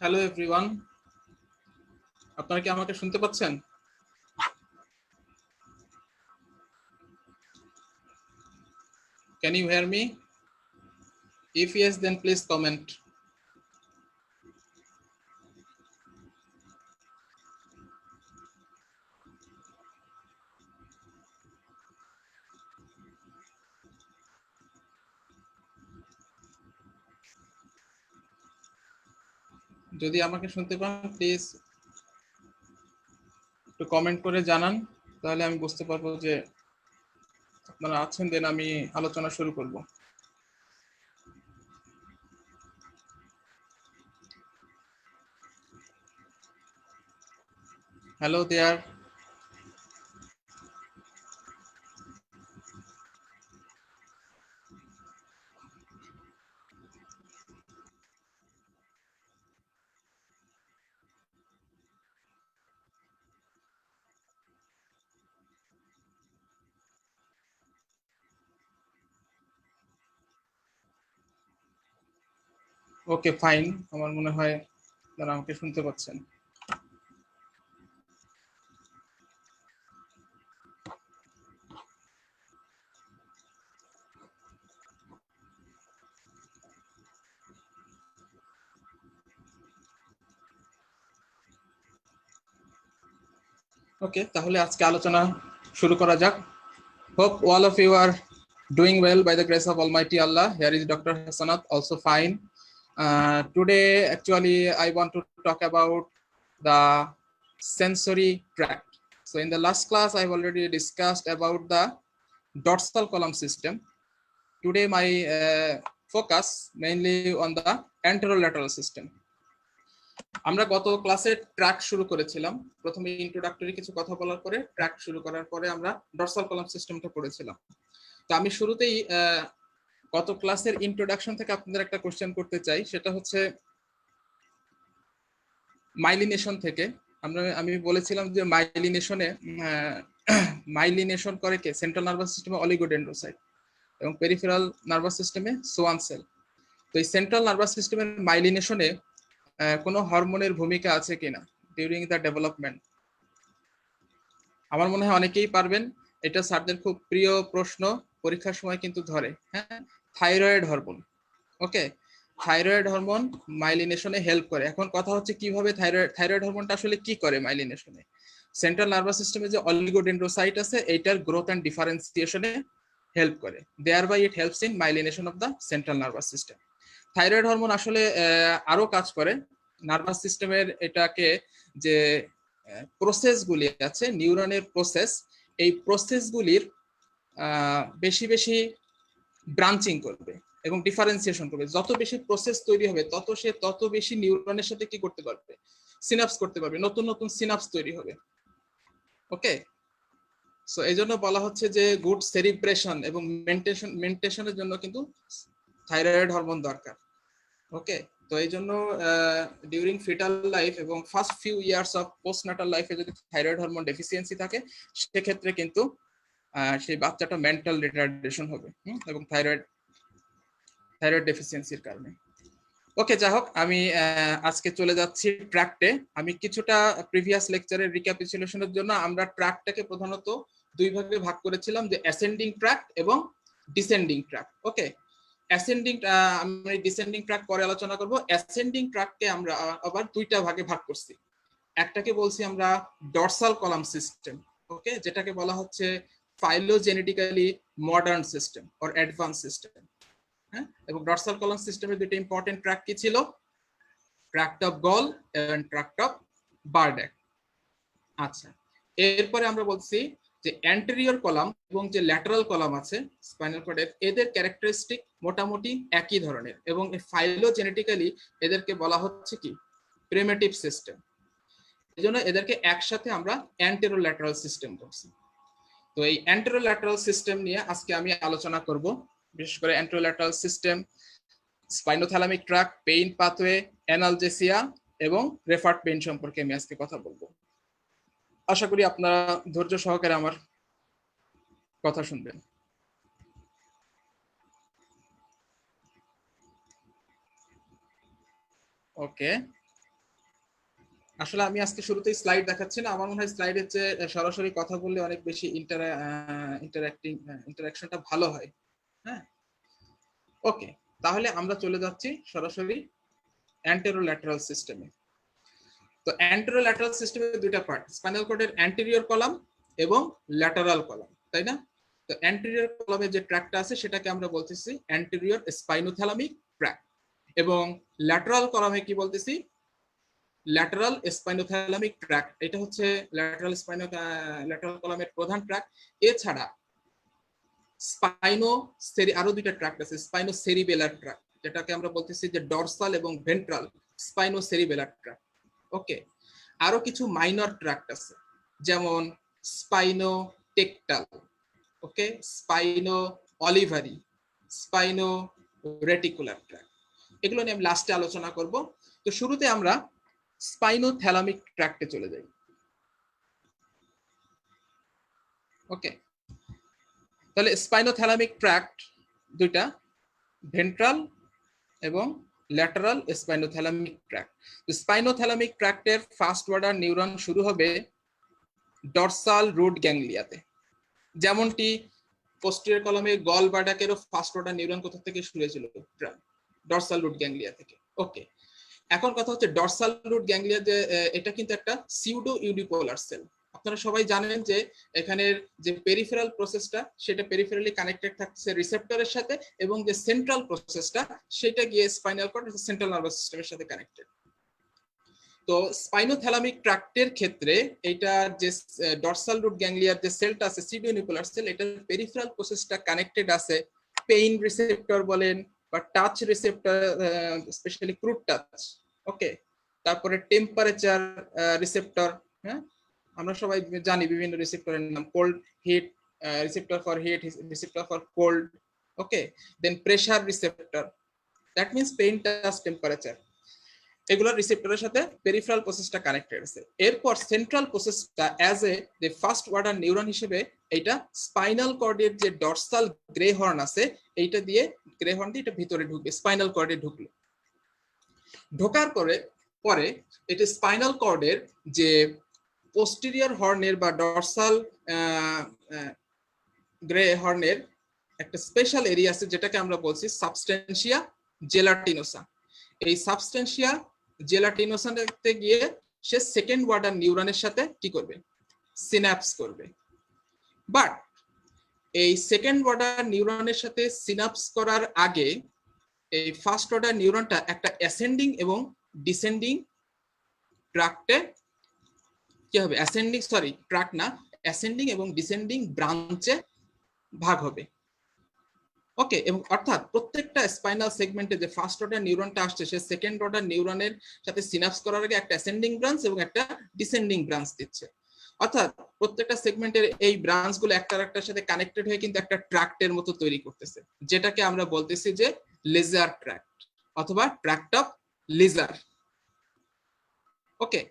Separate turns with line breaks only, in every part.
Hello everyone, আপনারা কি আমাকে শুনতে পাচ্ছেন? Can you hear me? If yes then please comment. যদি আমাকে শুনতে পান প্লিজ একটু কমেন্ট করে জানান, তাহলে আমি বুঝতে পারবো যে আপনারা আছেন, দেন আমি আলোচনা শুরু করব। হ্যালো দেয়ার। ওকে ফাইন, আমার মনে হয় আপনারা আমাকে শুনতে পাচ্ছেন। ওকে, তাহলে আজকে আলোচনা শুরু করা যাক। Hope all of you are doing well by the grace of Almighty Allah. Here is Dr. Hasanat, also fine. Today, actually, I want to talk about the sensory tract. So, in the last class, I've already discussed about the dorsal column system. Today, my focus mainly on the anterolateral system. আমরা গত ক্লাসে track শুরু করেছিলাম। প্রথমে introductory কিছু কথা বলার পরে ট্র্যাক শুরু করার পরে আমরা ডরসাল কলাম সিস্টেমটা পড়েছিলাম। তো আমি শুরুতেই গত ক্লাসের ইন্ট্রোডাকশন থেকে আপনাদের একটা কোশ্চেন করতে চাই, সেটা হচ্ছে মাইলিনেশন থেকে। আমি বলেছিলাম যে মাইলিনেশন করে কে? সেন্ট্রাল নার্ভাস সিস্টেমে অলিগোডেন্ড্রোসাইট এবং পেরিফেরাল নার্ভাস সিস্টেমে সোয়ান সেল। তো এই সেন্ট্রাল নার্ভাস সিস্টেমের মাইলিনেশনে কোনো হরমোনের ভূমিকা আছে কিনা ডিউরিং দ্য ডেভেলপমেন্ট? আমার মনে হয় অনেকেই পারবেন। এটা স্যারদের খুব প্রিয় প্রশ্ন, পরীক্ষার সময় কিন্তু ধরে। হ্যাঁ, থাইরয়েড হরমোন। ওকে, থাইরয়েড হরমোন মাইলিনেশনে হেল্প করে। এখন কথা হচ্ছে কিভাবে থাইরয়েড হরমোনটা আসলে কি করে মাইলিনেশনে? সেন্ট্রাল নার্ভাস সিস্টেমে যে অলিগোডেন্ড্রোসাইট আছে, এইটার গ্রোথ অ্যান্ড ডিফারেন্সিয়েশনে হেল্প করে। Thereby it helps in myelination of the central nervous system. Thyroid hormone আসলে আরো কাজ করে নার্ভাস সিস্টেমের। এটাকে যে প্রসেসগুলি আছে, নিউরনের প্রসেস, এই প্রসেসগুলির বেশি বেশি ব্রাঞ্চিং করবে এবং ডিফারেন্সিয়েশন করবে। যত বেশি প্রসেস তৈরি হবে তত বেশি নিউরনের সাথে কি করতে পারবে? সিনাপস করতে পারবে, নতুন নতুন সিনাপস তৈরি হবে। ওকে, সো এই জন্য বলা হচ্ছে যে গুড সেরিব্রেশন এবং মেনটেশনের জন্য কিন্তু থাইরয়েড হরমোন দরকার। ওকে, তো এই জন্য ডিউরিং ফিটাল লাইফ এবং first few years of postnatal লাইফে যদি থাইরয়েড হরমোন ডেফিসিয়েন্সি থাকে, সেক্ষেত্রে কিন্তু সেই বাচ্চাটা মেন্টাল রিটার্ডেশন হবে এবং থাইরয়েড ডেফিসিয়েন্সির কারণে। ওকে, যাই হোক, আমি আজকে চলে যাচ্ছি ট্র্যাক্টে। আমি কিছুটা প্রিভিয়াস লেকচারের রিক্যাপিচুলেশনের জন্য আমরা ট্র্যাকটাকে প্রধানত দুই ভাগে ভাগ করেছিলাম, যে অ্যাসেন্ডিং ট্র্যাক্ট এবং ডিসেন্ডিং ট্র্যাক্ট। ওকে, অ্যাসেন্ডিং আমি ডিসেন্ডিং ট্র্যাক পরে আলোচনা করব। অ্যাসেন্ডিং ট্র্যাককে আমরা আবার দুইটা ভাগে ভাগ করছি। একটাকে বলছি আমরা ডরসাল কলাম সিস্টেম, ওকে, যেটাকে বলা হচ্ছে phylogenetically modern system or advance system. হ্যাঁ, এবং ডরসাল কলাম সিস্টেমের দুটো ইম্পর্টেন্ট ট্র্যাক কি ছিল? ট্র্যাক্ট অফ গল এবং ট্র্যাক্ট অফ বার্ডেক। আচ্ছা, এরপরে আমরা বলছি যে অ্যান্টেরিয়র কলাম এবং যে ল্যাটারাল কলাম আছে স্পাইনাল কর্ডের, এদের ক্যারেক্টারিস্টিক মোটামুটি একই ধরনের এবং ফাইলোজেনেটিক্যালি এদেরকে বলা হচ্ছে কি? Primitive system. এজন্য এদেরকে একসাথে আমরা অ্যান্টেরোল্যাটারাল সিস্টেম বলছি। তো এই অ্যান্টেরোল্যাটারাল সিস্টেম নিয়ে আজকে আমি আলোচনা করব, বিশেষ করে anterolateral system, spinothalamic tract, pain pathway, analgesia এবং রেফার্ড পেইন সম্পর্কে আমি আজকে কথা বলবো। আশা করি আপনারা ধৈর্য সহকারে আমার কথা শুনবেন। ওকে, আসলে আমি আজকে শুরুতেই স্লাইড দেখাচ্ছি না, আমার মনে হয় স্লাইডের চেয়ে সরাসরি কথা বললে অনেক বেশি ইন্টারাকশনটা ভালো হয়। হ্যাঁ, ওকে, তাহলে আমরা চলে যাচ্ছি সরাসরি অ্যান্টেরোল্যাটারাল সিস্টেমে। তো অ্যান্টেরোল্যাটারাল সিস্টেমের দুইটা পার্ট, স্পাইনাল কর্ডের অ্যান্টেরিয়র কলাম এবং ল্যাটারাল কলাম, তাই না? তো অ্যান্টেরিয়র কলামে যে ট্র্যাকটা আছে সেটাকে আমরা বলতেছি অ্যান্টেরিয়র স্পাইনোথ্যালামিক ট্র্যাক, এবং ল্যাটারাল কলামে কি বলতেছি, ল্যাটারাল স্পাইনোথ্যালামিক ট্র্যাক। এটা হচ্ছে ল্যাটারাল কলামের প্রধান ট্র্যাক। এছাড়া আরো দুইটা ট্র্যাক আছে, স্পাইনো সেরিবেলার ট্র্যাক, যেটাকে আমরা বলতেছি যে ডরসাল এবং ভেন্ট্রাল স্পাইনো সেরিবেলার ট্র্যাক। ওকে, আরো কিছু মাইনর ট্র্যাক্ট আছে, যেমন স্পাইনো টেকটাল, ওকে, স্পাইনো অলিভারি, স্পাইনো রেটিকুলার ট্র্যাক্ট। এগুলো নিয়ে আমি লাস্টে আলোচনা করব। তো শুরুতে আমরা স্পাইনোথ্যালামিক ট্র্যাক্টে চলে যাই। ওকে, তাহলে স্পাইনোথ্যালামিক ট্র্যাক্ট দুইটা, ভেন্ট্রাল এবং ল্যাটারাল স্পাইনোথ্যালামিক ট্র্যাক্ট। স্পাইনোথ্যালামিক ট্র্যাক্টের ফার্স্ট অর্ডার নিউরন শুরু হবে ডরসাল রুট গ্যাংলিয়াতে, যেমনটি পোস্টেরিয়র কলামে গল বার্ডাকেরও ফার্স্ট অর্ডার নিউরন কোথা থেকে শুরু হয়েছিল, ডরসাল রুট গ্যাংলিয়া থেকে। ওকে, এখন কথা হচ্ছে ডরসাল রুট গ্যাংলিয়া যে এটা কিন্তু একটা সিউডো ইউডিপোলার সেল। আপনারা সবাই জানেন যে এখানের যে পেরিফেরাল প্রসেসটা সেটা পেরিফেরালি কানেক্টেড থাকছে রিসেপ্টরের সাথে, এবং যে সেন্ট্রাল প্রসেসটা সেটা গিয়ে স্পাইনাল কর্ড সেন্ট্রাল নার্ভাস সিস্টেমের সাথে কানেক্টেড। তো স্পাইনোথ্যালামিক ট্র্যাক্টের ক্ষেত্রে এটা যে ডরসাল রুট গ্যাংলিয়ার যে সেলটা আছে সিউডো ইউডিপোলার সেল, এটা পেরিফেরাল প্রসেসটা কানেক্টেড আছে পেইন রিসেপ্টর বলেন বা touch receptor, specially crude touch. Okay, তারপরে টেম্পারেচার রিসেপ্টর, হ্যাঁ আমরা সবাই জানি বিভিন্ন রিসেপ্টরের নাম, cold heat receptor for heat, receptor for cold. Okay, then pressure receptor, that means pain touch temperature, এগুলো রিসেপ্টরের সাথে পেরিফেরাল প্রসেসটা কানেক্টেড আছে। এরপর সেন্ট্রাল প্রসেসটা অ্যাজ এ যে ফার্স্ট অর্ডার নিউরন হিসেবে এটা স্পাইনাল কর্ডের যে ডরসাল গ্রে হর্ন আছে, এইটা দিয়ে গ্রে হর্ন দিয়ে এটা ভিতরে ঢুকবে, স্পাইনাল কর্ডে ঢুকলো। ঢোকার পরে এটা স্পাইনাল কর্ডের যে পোস্টেরিয়র হর্নের বা ডরসাল গ্রে হর্নের একটা স্পেশাল এরিয়া আছে, যেটাকে আমরা বলছি সাবস্টেন্সিয়া জেলাটিনোসা। এই সাবস্টেন্সিয়া জেলাটিনোসাতে গিয়ে সে সেকেন্ড অর্ডার নিউরনের সাথে কি করবে, সিনাপস করবে। বাট এই সেকেন্ড অর্ডার নিউরনের সাথে সিনাপস করার আগে এই ফার্স্ট অর্ডার নিউরনটা একটা অ্যাসেন্ডিং এবং ডিসেন্ডিং ট্র্যাক্টে কি হবে, ট্র্যাক না, অ্যাসেন্ডিং এবং ডিসেন্ডিং ব্রাঞ্চে ভাগ হবে। ওকে, এবং অর্থাৎ প্রত্যেকটা স্পাইনাল সেগমেন্টে যে ফার্স্ট অর্ডার নিউরনটা আসছে সে সেকেন্ড অর্ডার নিউরনের সাথে সিনাপস করার আগে একটা অ্যাসেন্ডিং ব্রাঞ্চ এবং একটা ডিসেন্ডিং ব্রাঞ্চ দিচ্ছে। অর্থাৎ প্রত্যেকটা সেগমেন্টের এই ব্রাঞ্চগুলো একটার একটার সাথে কানেক্টেড হয়ে কিন্তু একটা ট্র্যাক্টের মতো তৈরি করতেছে, যেটাকে আমরা বলতেছি যে লেজার ট্র্যাক্ট অথবা ট্র্যাক্ট অফ লেজার। ওকে,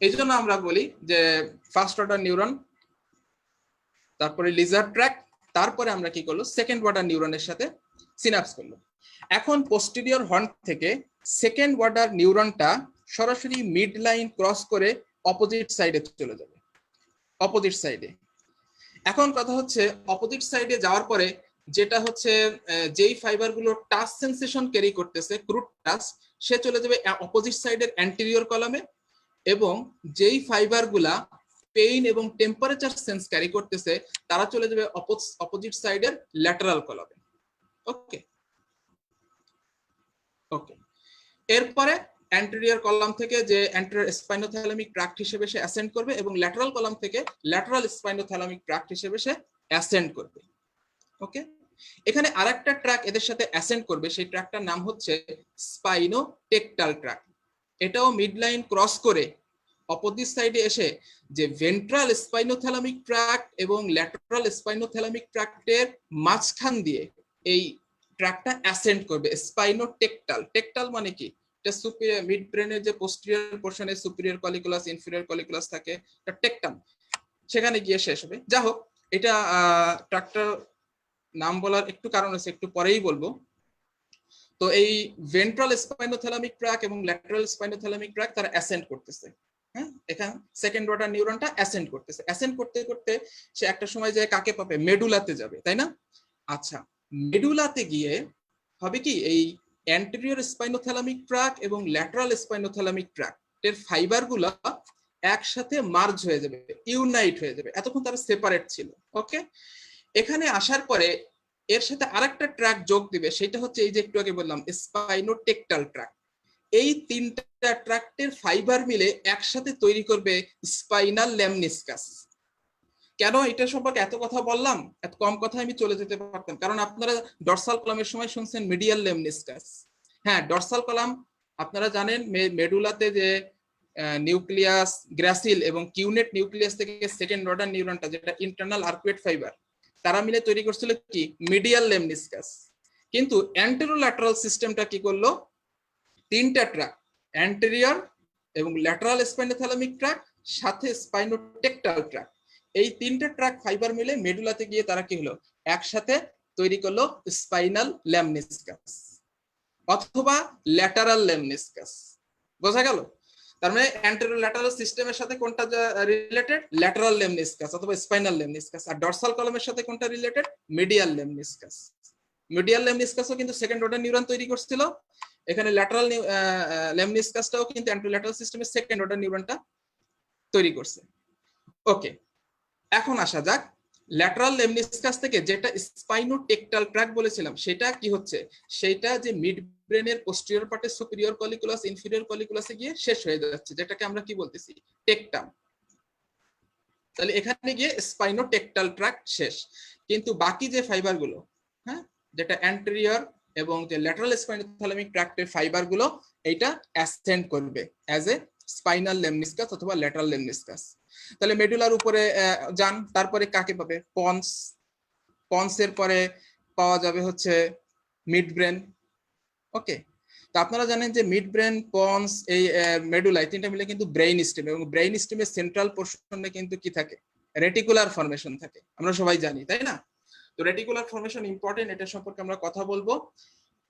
এই জন্য আমরা বলি যে ফার্স্ট অর্ডার নিউরন, তারপরে লেজার ট্র্যাক্ট, তারপরে আমরা কি করলো, সেকেন্ড অর্ডার নিউরনের সাথে সিনাপস করলো। এখন পোস্টেরিয়র হর্ন থেকে সেকেন্ড অর্ডার নিউরনটা সরাসরি মিড লাইন ক্রস করে অপোজিট সাইডে চলে যাবে, অপোজিট সাইডে। এখন কথা হচ্ছে অপোজিট সাইডে যাওয়ার পরে যেটা হচ্ছে যেই ফাইবারগুলো টাচ সেন্সেশন ক্যারি করতেছে, ক্রুড টাচ, সে চলে যাবে অপোজিট সাইডের অ্যান্টেরিয়র কলামে, এবং যেই ফাইবারগুলা পেইন এবং টেম্পারেচার সেন্স ক্যারি করতেছে তারা চলে যাবে অপোজিট সাইডের ল্যাটারাল কলামে। ওকে ওকে, এরপরে অ্যান্টেরিয়র কলাম থেকে যে অ্যান্টেরিয়র স্পাইনোথ্যালামিক ট্র্যাক্ট হিসেবে সে অ্যাসেন্ড করবে, এবং ল্যাটারাল কলাম থেকে ল্যাটারাল স্পাইনোথ্যালামিক ট্র্যাক্ট হিসেবে সে অ্যাসেন্ড করবে। ওকে, এখানে আরেকটা ট্র্যাক এদের সাথে অ্যাসেন্ড করবে, সেই ট্র্যাকটার নাম হচ্ছে স্পাইনোটেকটাল ট্র্যাক। এটাও মিড লাইন ক্রস করে অপোজিট সাইডে এসে যে ভেন্ট্রাল স্পাইনোথ্যালামিক ট্র্যাক্ট এবং ল্যাটারাল স্পাইনোথ্যালামিক ট্র্যাক্টের মাঝখান দিয়ে এই ট্র্যাকটা অ্যাসেন্ড করবে, স্পাইনোটেকটাল। টেকটাল মানে কি, এটা সুপিরিয়র মিড ব্রেনের যে পোস্টেরিয়র পোরশনে সুপিরিয়র কলিকুলাস ইনফিরিয়র কলিকুলাস থাকে, এটা টেকটাম, সেখানে গিয়ে শেষ হবে। যা হোক, এটা ট্র্যাক্টার নাম বলার একটু কারণ আছে, একটু পরেই বলবো। তো এই ভেন্ট্রাল স্পাইনোথ্যালামিক ট্র্যাক এবং ল্যাটারাল স্পাইনোথ্যালামিক ট্র্যাক তারা অ্যাসেন্ড করতেছে। হ্যাঁ, এখানে সেকেন্ড অর্ডার নিউরনটা অ্যাসেন্ড করতেছে, অ্যাসেন্ড করতে করতে সে একটা সময় যায় কাকে পাবে, মেডুলাতে যাবে, তাই না? আচ্ছা, মেডুলাতে গিয়ে হবে কি, এই অ্যান্টেরিয়র স্পাইনোথ্যালামিক ট্র্যাক্ট এবং ল্যাটারাল স্পাইনোথ্যালামিক ট্র্যাক্টের ফাইবারগুলো একসাথে মার্জ হয়ে যাবে, ইউনাইট হয়ে যাবে, এতক্ষণ তারা সেপারেট ছিল। ওকে, এখানে আসার পরে এর সাথে আরেকটা ট্র্যাক যোগ দিবে, সেটা হচ্ছে এই যে একটু আগে বললাম স্পাইনোটেকটাল ট্র্যাক। এই তিনটা ট্র্যাক্টের ফাইবার মিলে একসাথে তৈরি করবে স্পাইনাল ল্যামনিসকাস। কেন এটা সম্পর্কে এত কথা বললাম, এত কম কথা আমি চলে যেতে পারতাম, কারণ আপনারা ডরসাল কলামের সময় শুনছেন মিডিয়াল ল্যামনিসকাস। হ্যাঁ, ডরসাল কলাম আপনারা জানেন মেডুলাতে যে নিউক্লিয়াস, গ্রাসিল এবং কিউনেট নিউক্লিয়াস থেকে সেকেন্ড অর্ডার নিউরনটা যেটা ইন্টারনাল আর্কুয়েট ফাইবার, তারা মিলে তৈরি করছিল কি মিডিয়াল ল্যামনিসকাস। কিন্তু অ্যান্টেরোল্যাটারাল সিস্টেমটা কি করলো, তিনটা ট্র্যাক, অ্যান্টেরিয়র এবং ল্যাটারাল স্পাইনোথ্যালামিক ট্র্যাক সাথে স্পাইনোটেকটাল ট্র্যাক, এই তিনটা ট্র্যাক ফাইবার মিলে মেডুলাতে গিয়ে তারা কি হলো, একসাথে তৈরি করলো স্পাইনাল ল্যামনিসকাস অথবা ল্যাটারাল ল্যামনিসকাস। বোঝা গেল? তার মানে অ্যান্টেরোল্যাটারাল সিস্টেমের সাথে কোনটা রিলেটেড, ল্যাটারাল ল্যামনিসকাস অথবা স্পাইনাল ল্যামনিসকাস, আর ডরসাল কলামের সাথে কোনটা রিলেটেড, মিডিয়াল ল্যামনিসকাস। মিডিয়াল ল্যামনিসকাসও কিন্তু সেকেন্ড অর্ডার নিউরন তৈরি করছিল, এখানে ল্যাটারাল ল্যামনিসকাসটাও কিন্তু অ্যান্টেরোল্যাটারাল সিস্টেমের সেকেন্ড অর্ডার নিউরনটা তৈরি করছে। ওকে, এখন আসা যাক ল্যাটারাল ল্যামনিসকাস থেকে যেটা স্পাইনোটেকটাল ট্র্যাক বলেছিলাম, সেটা কি হচ্ছে, সেটা যে মিড ব্রেনের পোস্টেরিয়র পার্টে সুপিরিয়র কলিকুলাস ইনফিরিয়র কলিকুলাসে গিয়ে শেষ হয়ে যাচ্ছে, যেটাকে আমরা কি বলতেছি, টেকটাম। তাহলে এখানে গিয়ে স্পাইনোটেকটাল ট্র্যাক শেষ, কিন্তু বাকি যে ফাইবারগুলো, হ্যাঁ, যেটা অ্যান্টেরিয়র এবং যে ল্যাটারাল স্পাইনোথ্যালামিক ট্র্যাক্টের ফাইবারগুলো, এইটা অ্যাসেন্ড করবে অ্যাজ এ স্পাইনাল ল্যামনিসকাস অথবা ল্যাটারাল ল্যামনিসকাস। তাহলে মেডুলার উপরে যান, তারপরে কাকে পাবে, পন্স, পন্সের পরে পাওয়া যাবে হচ্ছে মিড ব্রেন। ওকে, তো আপনারা জানেন যে মিড ব্রেন, পন্স, এই মেডুলা, তিনটা মিলে কিন্তু ব্রেইন স্টেম, এবং ব্রেইন স্টেমের সেন্ট্রাল পোর্শনে কিন্তু কি থাকে, রেটিকুলার ফর্মেশন থাকে, আমরা সবাই জানি, তাই না? তো রেটিকুলার ফর্মেশন ইম্পর্টেন্ট, এটা সম্পর্কে আমরা কথা বলবো।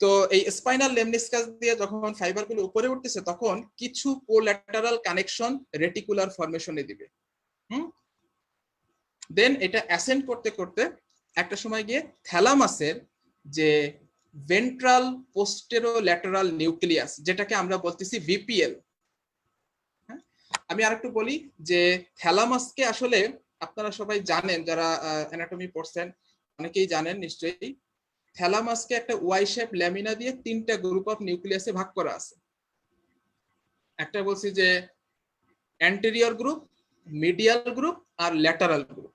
তো এই স্পাইনাল লেমনিসকাস দিয়ে যখন ফাইবারগুলো উপরে উঠতেছে, তখন কিছু কোল্যাটারাল কানেকশন রেটিকুলার ফর্মেশনে দিবে। দেন এটা অ্যাসেন্ড করতে করতে একটা সময় গিয়ে থ্যালামাসের যে ভেন্ট্রাল পোস্টেরোল্যাটারাল নিউক্লিয়াস, যেটাকে আমরা বলতেছি ভিপিএল। আমি আরেকটু বলি যে থ্যালামাসকে আসলে আপনারা সবাই জানেন, যারা অ্যানাটমি পড়ছেন অনেকেই জানেন নিশ্চয়ই, থ্যালামাসকে একটা ওয়াই শেপ ল্যামিনা দিয়ে তিনটা গ্রুপ অফ নিউক্লিয়াসে ভাগ করা আছে। একটা বলছি যে অ্যান্টেরিয়র গ্রুপ, মিডিয়াল গ্রুপ আর ল্যাটারাল গ্রুপ।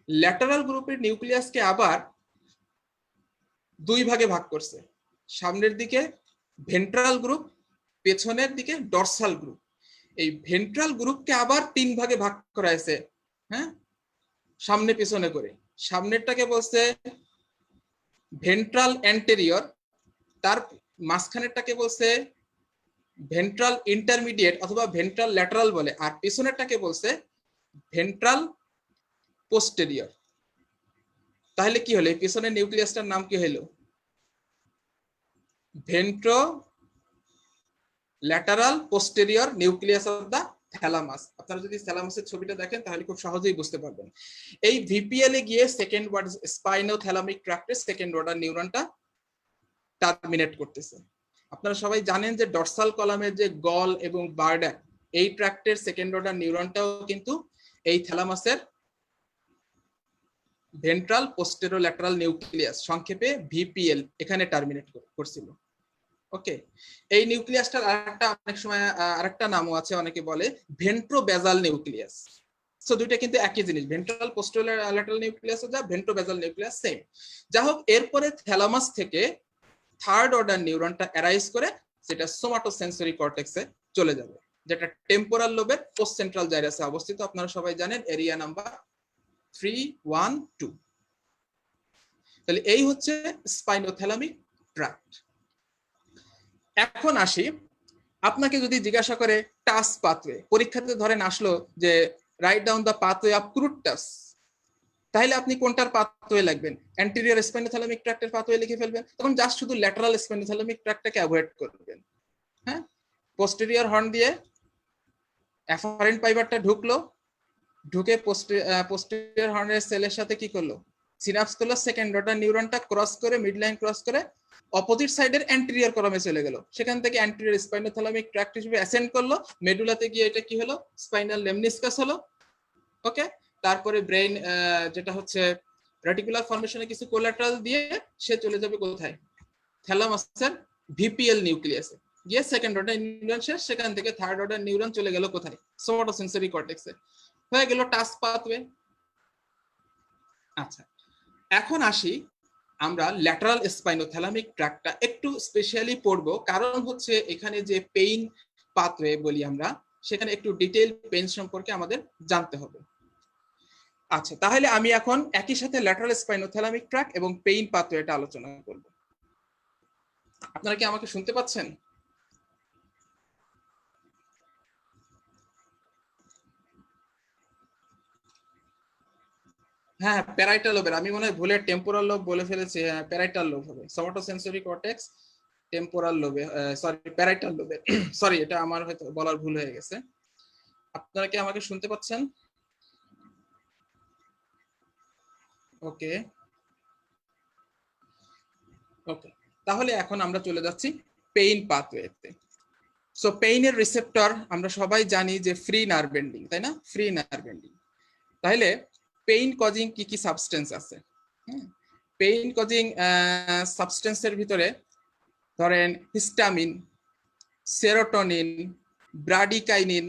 ল্যাটারাল গ্রুপের নিউক্লিয়াসকে আবার দুই ভাগে ভাগ করছে, সামনের দিকে ভেন্ট্রাল গ্রুপ, পেছনের দিকে ডরসাল গ্রুপ। এই ভেন্ট্রাল গ্রুপকে আবার তিন ভাগে ভাগ করা হয়েছে, হ্যাঁ, সামনে পেছনে করে। সামনেরটাকে বলছে ভেন্ট্রাল অ্যান্টেরিয়র, তার মাঝখানেরটাকে বলছে ভেন্ট্রাল ইন্টারমিডিয়েট অথবা ভেন্ট্রাল ল্যাটারাল বলে, আর পেছনেরটাকে বলছে ভেন্ট্রাল পোস্টেরিয়র। তাহলে কি হলো, এই পেছনের নিউক্লিয়াসটার নাম কি হলো, ventro lateral posterior nucleus of the thalamus. আপনারা যদি থ্যালামাসের ছবিটা দেখেন তাহলে খুব সহজেই বুঝতে পারবেন। এই ভিপিএল এ গিয়ে সেকেন্ড ওয়ার্ড স্পাইনোথ্যালামিক ট্র্যাক্টের সেকেন্ড অর্ডার নিউরনটা টার্মিনেট করতেছে। আপনারা সবাই জানেন যে ডরসাল কলামের যে গল এবং বার্ডাক, এই ট্র্যাক্টের সেকেন্ড অর্ডার নিউরনটাও কিন্তু এই থ্যালামাসের ভেন্ট্রাল পোস্টেরোল্যাটারাল নিউক্লিয়াস, সংক্ষেপে ভিপিএল, এখানে টার্মিনেট করছিল। ওকে, এই নিউক্লিয়াসটার আরেকটা অনেক সময় আরেকটা নামও আছে, অনেকে বলে ভেন্ট্রোবেজাল নিউক্লিয়াস। সো দুইটা কিন্তু একই জিনিস, ভেন্ট্রাল পোস্টেরোল্যাটারাল নিউক্লিয়াস যা, ভেন্ট্রোবেজাল নিউক্লিয়াস সেম। যাই হোক, এরপরে থ্যালামাস থেকে থার্ড অর্ডার নিউরনটা অ্যারাইজ করে যেটা সোমাটোসেন্সরি কর্টেক্সে চলে যাবে, যেটা টেম্পোরাল লোবের পোস্ট সেন্ট্রাল জাইরাসে অবস্থিত। আপনারা সবাই জানেন এরিয়া নাম্বার 312। তাহলে এই হচ্ছে স্পাইনোথ্যালামিক ট্র্যাক্ট। এখন আসি, আপনাকে যদি জিজ্ঞাসা করে টাস পাথওয়ে, পরীক্ষাতে ধরেন আসলো যে write down the pathway of crude টাস, তাহলে আপনি কোনটার পাথওয়ে লিখবেন, অ্যান্টেরিয়র স্পাইনোথ্যালামিক ট্র্যাক্টের পাথওয়ে লিখে ফেলবেন, তখন জাস্ট শুধু ল্যাটারাল স্পাইনোথ্যালামিক ট্র্যাক্টটাকে অ্যাভয়েড করবেন। হ্যাঁ, পোস্টেরিয়র হর্ন দিয়ে অ্যাফারেন্ট ফাইবারটা ঢুকলো, ঢুকে পোস্টেরিয়র হর্নের সেলের সাথে কি করলো, সিনাপস করলো, সেকেন্ড অর্ডার নিউরনটা ক্রস করে, মিড লাইন ক্রস করে অপোজিট সাইডের অ্যান্টেরিয়র কলামে চলে গেল, সেখান থেকে অ্যান্টেরিয়র স্পাইনোথ্যালামিক ট্র্যাক্ট হিসেবে অ্যাসেন্ড করলো, মেডুলাতে গিয়ে এটা কি হলো, স্পাইনাল লেমনিসকাস হলো। ওকে, তারপরে ব্রেইন যেটা হচ্ছে রেটিকুলার ফর্মেশনে কিছু কোলাটারাল দিয়ে সে চলে যাবে কোথায়, থ্যালামাসের ভিপিএল নিউক্লিয়াসে গিয়ে সেকেন্ড অর্ডার নিউরন শেষ, সেখান থেকে থার্ড অর্ডার নিউরন চলে গেল কোথায়, সোমাটোসেন্সরি কর্টেক্সে, হয়ে গেল টাস্ক পাথওয়ে। আচ্ছা, এখন আসি আমরা ল্যাটারাল স্পাইনোথ্যালামিক ট্র্যাক্টটা একটু স্পেশালি পড়বো, কারণ হচ্ছে এখানে যে পেইন পাথওয়ে বলি আমরা, সেখানে একটু ডিটেইল পেইন সম্পর্কে আমাদের জানতে হবে। আচ্ছা, তাহলে আমি এখন একই সাথে ল্যাটারাল স্পাইনোথ্যালামিক ট্র্যাক্ট এবং পেইন পাথওয়েটা আলোচনা করব। আপনারা কি আমাকে শুনতে পাচ্ছেন? হ্যাঁ, প্যারাইটাল লোবের, আমি মনে হয় ভুলে টেম্পোরাল লোব বলে ফেলেছি, প্যারাইটাল লোব হবে, সোমাটোসেন্সরি কর্টেক্স টেম্পোরাল লোবে, সরি প্যারাইটাল লোবে, সরি এটা আমার হয়তো বলার ভুল হয়ে গেছে। আপনারা কি আমাকে শুনতে পাচ্ছেন? ওকে ওকে, তাহলে এখন আমরা চলে যাচ্ছি পেইন পাথওয়েতে। সো পেইনের রিসেপ্টর আমরা সবাই জানি যে ফ্রি নার্ভ এন্ডিং, তাই না, ফ্রি নার্ভ এন্ডিং। তাহলে পেইন কজিং কি কি সাবস্টেন্স আছে? পেইন কজিং সাবস্টেন্সের ভিতরে ধরেন histamine, serotonin, bradykinin,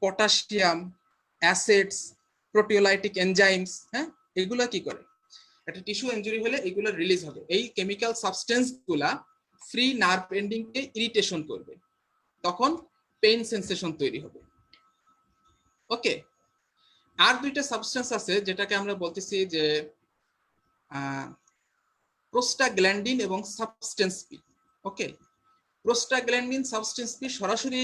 potassium, acids, proteolytic enzymes, হ্যাঁ, এগুলো কি করে, একটা টিস্যু ইনজুরি হলে এগুলো রিলিজ হবে, এই কেমিক্যাল সাবস্টেন্স গুলা ফ্রি নার্ভ এন্ডিং কে ইরিটেশন করবে, তখন পেইন সেন্সেশন তৈরি হবে। ওকে, আর দুইটা সাবস্টেন্স আছে যেটাকে আমরা বলতেছি যে প্রোস্টাগ্ল্যান্ডিন এবং সাবস্টেন্স পি। ওকে, প্রোস্টাগ্ল্যান্ডিন সাবস্টেন্স পি সরাসরি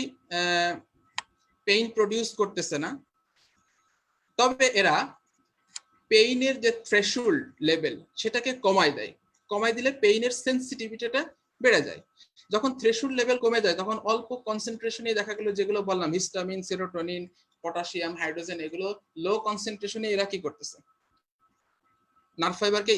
পেইন প্রডিউস করতেছে না, তবে এরা পেইনের যে থ্রেশহোল্ড লেভেল সেটাকে কমায় দেয়, কমায় দিলে পেইনের সেন্সিটিভিটিটা বেড়ে যায়। যখন থ্রেশহোল্ড লেভেল কমে যায় তখন অল্প কনসেন্ট্রেশনে দেখা গেল যেগুলো বললাম হিস্টামিন, সেরোটোনিন, পটাশিয়াম, হাইড্রোজেন, এগুলো লো কনসেন্ট্রেশনে এরা কি করতেছে, নার্ভ ফাইবারকে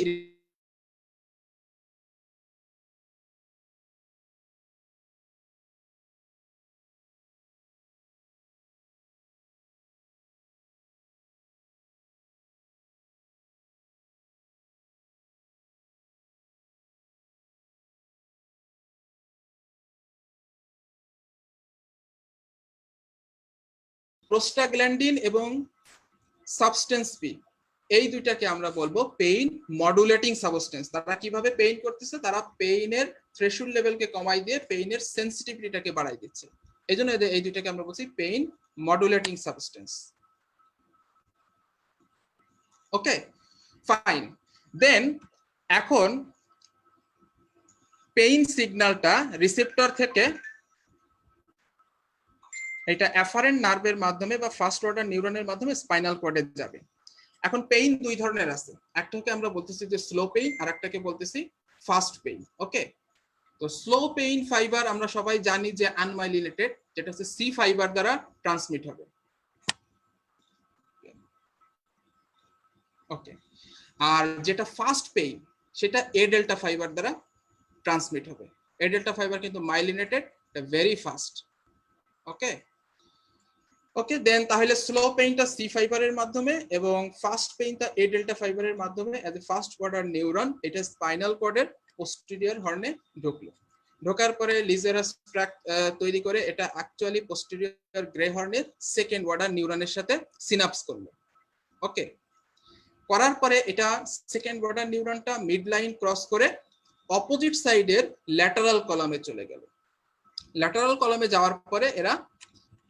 প্রোস্টাগ্ল্যান্ডিন এবং সাবস্টেন্স পি, এই দুইটাকে আমরা বলবো পেইন মডুলেটিং সাবস্টেন্স। তারা কিভাবে পেইন করতেছে, তারা পেইনের থ্রেশহোল্ড লেভেলকে কমাই দিয়ে পেইনের সেন্সিটিভিটিটাকে বাড়াই দিচ্ছে, এই জন্য এই দুইটাকে আমরা বলছি pain modulating substance. Okay fine, then এখন পেইন সিগন্যালটা রিসেপ্টর থেকে এটা অ্যাফারেন্ট নার্ভের মাধ্যমে বা ফার্স্ট অর্ডার নিউরনের মাধ্যমে স্পাইনাল কর্ডে যাবে। এখন পেইন দুই ধরনের আছে, একটাকে আমরা বলতেছি যে স্লো পেইন, আর একটাকে বলতেছি ফাস্ট পেইন। ওকে, তো স্লো পেইন ফাইবার আমরা সবাই জানি যে আনমাইলিনেটেড, যেটা হচ্ছে সি ফাইবার দ্বারা ট্রান্সমিট হবে। ওকে, আর যেটা ফাস্ট পেইন সেটা এ ডেল্টা ফাইবার দ্বারা ট্রান্সমিট হবে। এ ডেল্টা ফাইবার কিন্তু মাইলিনেটেড, ভেরি ফাস্ট। ওকে ওকে, দেন তাহলে স্লো পেইনটা সি ফাইবারের মাধ্যমে এবং ফাস্ট পেইনটা এ ডেল্টা ফাইবারের মাধ্যমে as a first order neuron এটা স্পাইনাল কর্ডের পোস্টেরিয়র হর্নে ঢুকলো, ঢোকার পরে লিজেরাস ট্র্যাক্ট তৈরি করে এটা অ্যাকচুয়ালি পোস্টেরিয়র গ্রে হর্নের সেকেন্ড অর্ডার নিউরনের সাথে সিনাপস করলো। ওকে, করার পরে এটা সেকেন্ড অর্ডার নিউরনটা মিড লাইন ক্রস করে অপোজিট সাইডের ল্যাটারাল কলামে চলে গেল। ল্যাটারাল কলামে যাওয়ার পরে এরা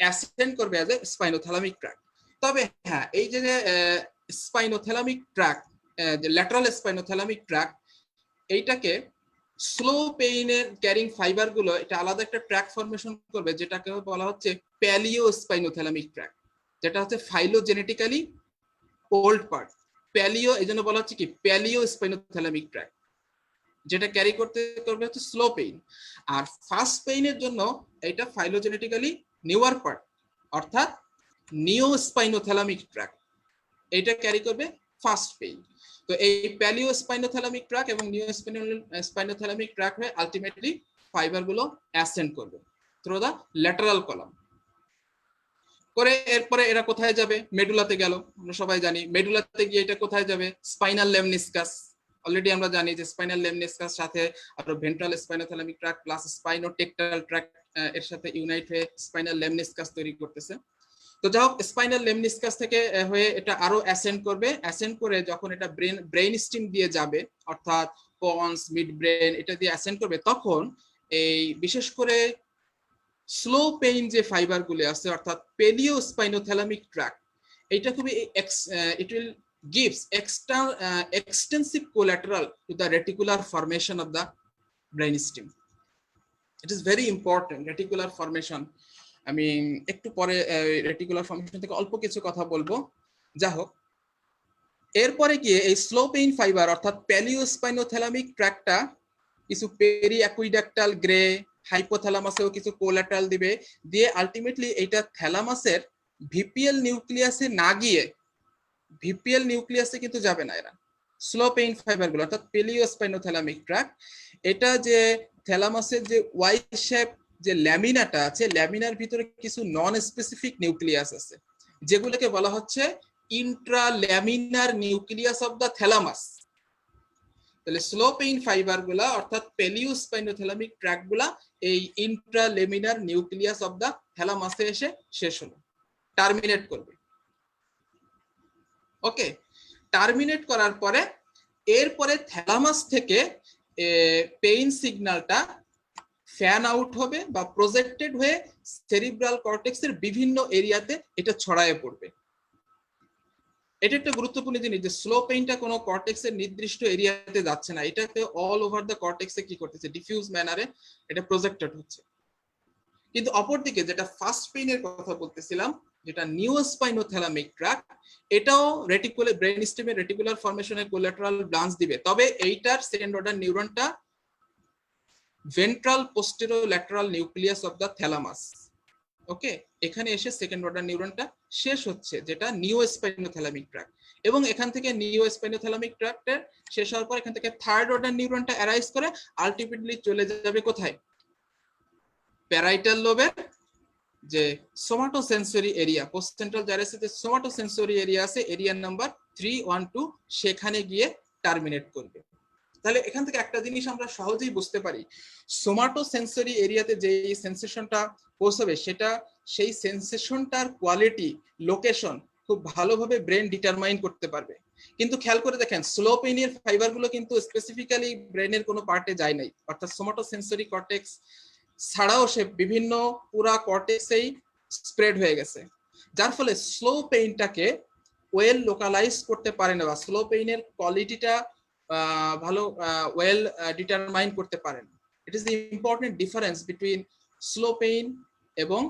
অ্যাসেন্ড করবে অ্যাজ এ স্পাইনোথ্যালামিক ট্র্যাক্ট। তবে হ্যাঁ, এই যে স্পাইনোথ্যালামিক ট্র্যাক্ট, যে ল্যাটারাল স্পাইনোথ্যালামিক ট্র্যাক্ট, এইটাকে স্লো পেইনের ক্যারিং ফাইবার গুলো এটা আলাদা একটা ট্র্যাক ফরমেশন করবে, যেটাকে বলা হচ্ছে প্যালিও স্পাইনোথ্যালামিক ট্র্যাক্ট, যেটা হচ্ছে ফাইলোজেনেটিক্যালি ওল্ড পার্ট। প্যালিও এই জন্য বলা হচ্ছে কি প্যালিও স্পাইনোথ্যালামিক ট্র্যাক্ট, যেটা ক্যারি করতে করবে হচ্ছে স্লো পেইন। আর ফাস্ট পেইনের জন্য এটা ফাইলোজেনেটিক্যালি নিউয়ার পার্ট, অর্থাৎ নিওস্পাইনোথ্যালামিক ট্র্যাক্ট, এটা ক্যারি করবে ফার্স্ট পেইন। তো এই প্যালিওস্পাইনোথ্যালামিক ট্র্যাক্ট এবং নিওস্পাইনোথ্যালামিক ট্র্যাক্ট হয়ে আলটিমেটলি ফাইবার গুলো অ্যাসেন্ড করবে থ্রু দা ল্যাটারাল কলাম করে। এরপরে এরা কোথায় যাবে? মেডুলাতে গেল। আমরা সবাই জানি মেডুলাতে গিয়ে এটা কোথায় যাবে? স্পাইনাল লেমনিসকাস। অলরেডি আমরা জানি যে স্পাইনাল লেমনিসকাস সাথে আরো ভেন্ট্রাল স্পাইনোথ্যালামিক ট্র্যাক্ট প্লাস স্পাইনোটেকটাল ট্র্যাক্ট এর সাথে ইউনাইট হয়ে স্পাইনাল লেমনিসকাস তৈরি করতেছে। তো যাই হোক, স্পাইনাল লেমনিসকাস থেকে হয়ে এটা আরো অ্যাসেন্ড করবে। অ্যাসেন্ড করে যখন এটা ব্রেন স্টিম দিয়ে যাবে, অর্থাৎ পন্স, মিড ব্রেন, এটা দিয়ে অ্যাসেন্ড করবে, তখন এই বিশেষ করে স্লো পেইন যে ফাইবার গুলি আছে অর্থাৎ পেলিওস্পাইনোথ্যালামিক ট্র্যাক্ট, এটা খুবই it will gives extensive collateral to the reticular formation of the brainstem. It is very important, reticular formation. আমি একটু পরে রেটিকুলার ফর্মেশন থেকে অল্প কিছু কথা বলবো। যা হোক, এরপরে গিয়ে এই স্লো পেইন ফাইবার অর্থাৎ প্যালিওস্পাইনোথ্যালামিক ট্র্যাক্টটা কিছু পেরি অ্যাকুইডাক্টাল গ্রে হাইপোথ্যালামাসেও কিছু কোলাটারাল দিবে, দিয়ে আলটিমেটলি এইটা থ্যালামাসের ভিপিএল নিউক্লিয়াসে না গিয়ে, ভিপিএল নিউক্লিয়াসে কিন্তু যাবে না এরা স্লো পেইন ফাইবার গুলো অর্থাৎ পেলিওস্পাইনোথ্যালামিক ট্র্যাক্ট। এটা যে থ্যালামাসের যে ওয়াই শেপ যে ল্যামিনাটা আছে, ল্যামিনার ভিতরে কিছু নন স্পেসিফিক নিউক্লিয়াস আছে, যেগুলোকে বলা হচ্ছে ইন্ট্রাল্যামিনার নিউক্লিয়াস অফ দ্য থ্যালামাস। তাহলে স্লো পেইন ফাইবার গুলা অর্থাৎ পেলিওস্পাইনোথ্যালামিক ট্র্যাক্ট গুলা এই ইন্ট্রালেমিনার নিউক্লিয়াস অফ দ্য থ্যালামাসে এসে শেষ হলো, টার্মিনেট করবে। ওকে, টার্মিনেট করার পরে এরপরে থ্যালামাস থেকে পেইন সিগন্যালটা ফ্যান আউট হবে বা প্রজেক্টেড হয়ে সেরিব্রাল কর্টেক্সের বিভিন্ন এরিয়াতে এটা ছড়ায়ে পড়বে। এটা একটা গুরুত্বপূর্ণ জিনিস যে স্লো পেইনটা কোনো কর্টেক্সের নির্দিষ্ট এরিয়াতে যাচ্ছে না, এটাতে অল ওভার দ্য কর্টেক্সে কি করতেছে, ডিফিউজ ম্যানারে এটা প্রজেক্টেড হচ্ছে। কিন্তু অপরদিকে যেটা ফার্স্ট পেইনের কথা বলতেছিলাম, যেটা নিওস্পাইনোথ্যালামিক ট্র্যাক্ট, এটাও রেটিকুলার ব্রেন স্টেমের রেটিকুলার ফর্মেশনের কোলাটারাল ব্রাঞ্চ দিবে, তবে এইটার সেকেন্ড অর্ডার নিউরনটা ventral posterolateral nucleus of the thalamus. Okay, এখানে এসে সেকেন্ড অর্ডার নিউরনটা শেষ হচ্ছে, যেটা নিওস্পাইনোথ্যালামিক ট্র্যাক্ট। এবং এখান থেকে নিওস্পাইনোথ্যালামিক ট্র্যাক্টের শেষ হওয়ার পর এখান থেকে থার্ড অর্ডার নিউরনটা অ্যারাইজ করে আলটিমেটলি চলে যাবে কোথায়? প্যারাইটাল লোবের যে সোমাটোসেন্সরি এরিয়া, পোস্ট সেন্ট্রাল জাইরাসের যে সোমাটোসেন্সরি এরিয়া আছে, এরিয়া নাম্বার 312, সেখানে গিয়ে টার্মিনেট করবে। তাহলে এখান থেকে একটা জিনিস আমরা সহজেই বুঝতে পারি, সোমাটোসেন্সরি এরিয়াতে যে সেন্সেশনটা পৌঁছাবে, সেটা সেই সেন্সেশনটার কোয়ালিটি, লোকেশন খুব ভালোভাবে ব্রেন ডিটারমাইন করতে পারবে। কিন্তু খেয়াল করে দেখেন, স্লো পেইনের ফাইবারগুলো কিন্তু স্পেসিফিক্যালি ব্রেনের কোনো পার্টে যায় নাই, অর্থাৎ সোমাটোসেন্সরি কর্টেক্স ছাড়াও সে বিভিন্ন পুরা কর্টেক্সেই স্প্রেড হয়ে গেছে, যার ফলে স্লো পেইনটাকে ওয়েল লোকালাইজ করতে পারে না বা স্লো পেইনের কোয়ালিটিটা ভালো ওয়েল ডিটারমাইন করতে পারেন। It is the important difference between slow pain এবং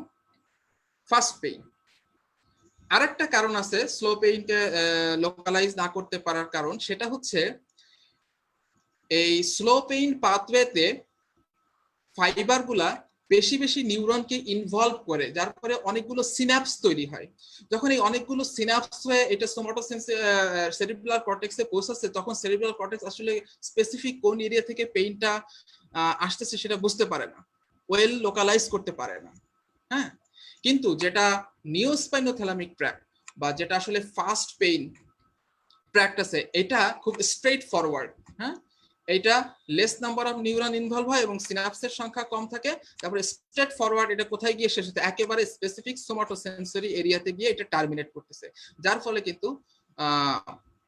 ফাস্ট পেইন। আরেকটা কারণ আছে স্লো পেইনকে লোকালাইজ না করতে পারার কারণ, সেটা হচ্ছে এই স্লো পেইন পাথওয়েতে ফাইবারগুলা বেশি বেশি নিউরনকে ইনভলভ করে, যার ফলে অনেকগুলো সিনাপস তৈরি হয়। যখন এই অনেকগুলো সিনাপস হয়ে এটা সেরিব্রাল কর্টেক্সে পৌঁছাচ্ছে, তখন সেরিব্রাল কর্টেক্স আসলে স্পেসিফিক কোন এরিয়া থেকে পেইনটা আসতেছে সেটা বুঝতে পারে না, ওয়েল লোকালাইজ করতে পারে না। হ্যাঁ, কিন্তু যেটা নিওস্পাইনোথ্যালামিক ট্র্যাক্ট বা যেটা আসলে ফাস্ট পেইন ট্র্যাক্ট আছে, এটা খুব স্ট্রেট ফরওয়ার্ড। হ্যাঁ, এটা less number of neuron involve হয় এবং সিনাপসের সংখ্যা কম থাকে, তারপরে স্ট্রেট ফরওয়ার্ড এটা কোথায় গিয়ে শেষ হচ্ছে, একেবারে স্পেসিফিক সোমাটোসেন্সরি এরিয়াতে গিয়ে এটা টার্মিনেট করতেছে। যার ফলে কিন্তু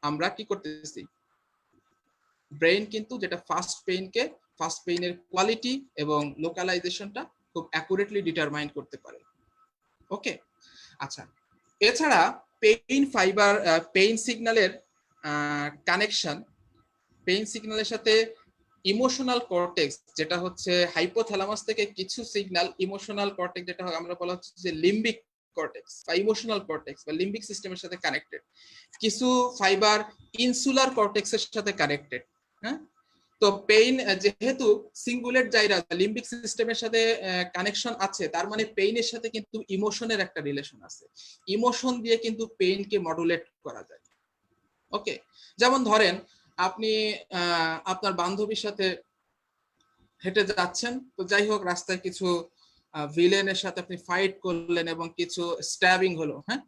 আমরা কি করতেছি, ব্রেইন কিন্তু যেটা ফাস্ট পেইনের কোয়ালিটি এবং লোকালাইজেশনটা খুব অ্যাকুরেটলি ডিটারমাইন করতে পারে। ওকে, আচ্ছা, এছাড়া পেইন ফাইবার পেইন সিগন্যালের কানেকশন, পেইন সিগন্যালের সাথে ইমোশনাল কর্টেক্স, যেটা হচ্ছে হাইপোথ্যালামাস থেকে কিছু সিগন্যাল ইমোশনাল কর্টেক্স, যেটা আমরা বলা হচ্ছে যে লিম্বিক কর্টেক্স বা ইমোশনাল কর্টেক্স বা লিম্বিক সিস্টেমের সাথে কানেক্টেড, কিছু ফাইবার ইনসুলার কর্টেক্সের সাথে কানেক্টেড। হ্যাঁ, তো পেইন যেহেতু সিঙ্গুলেট জাইরা লিম্বিক সিস্টেমের সাথে কানেকশন আছে, তার মানে পেইনের সাথে কিন্তু ইমোশনের একটা রিলেশন আছে। ইমোশন দিয়ে কিন্তু পেইনকে মডুলেট করা যায়। ওকে, যেমন ধরেন আপনি আপনার বান্ধবীর সাথে হেঁটে যাচ্ছেন, তো যাই হোক রাস্তায় কিছু ভিলেনের সাথে আপনি ফাইট করলেন এবং কিছু স্ট্যাবিং হলো, হ্যাঁ,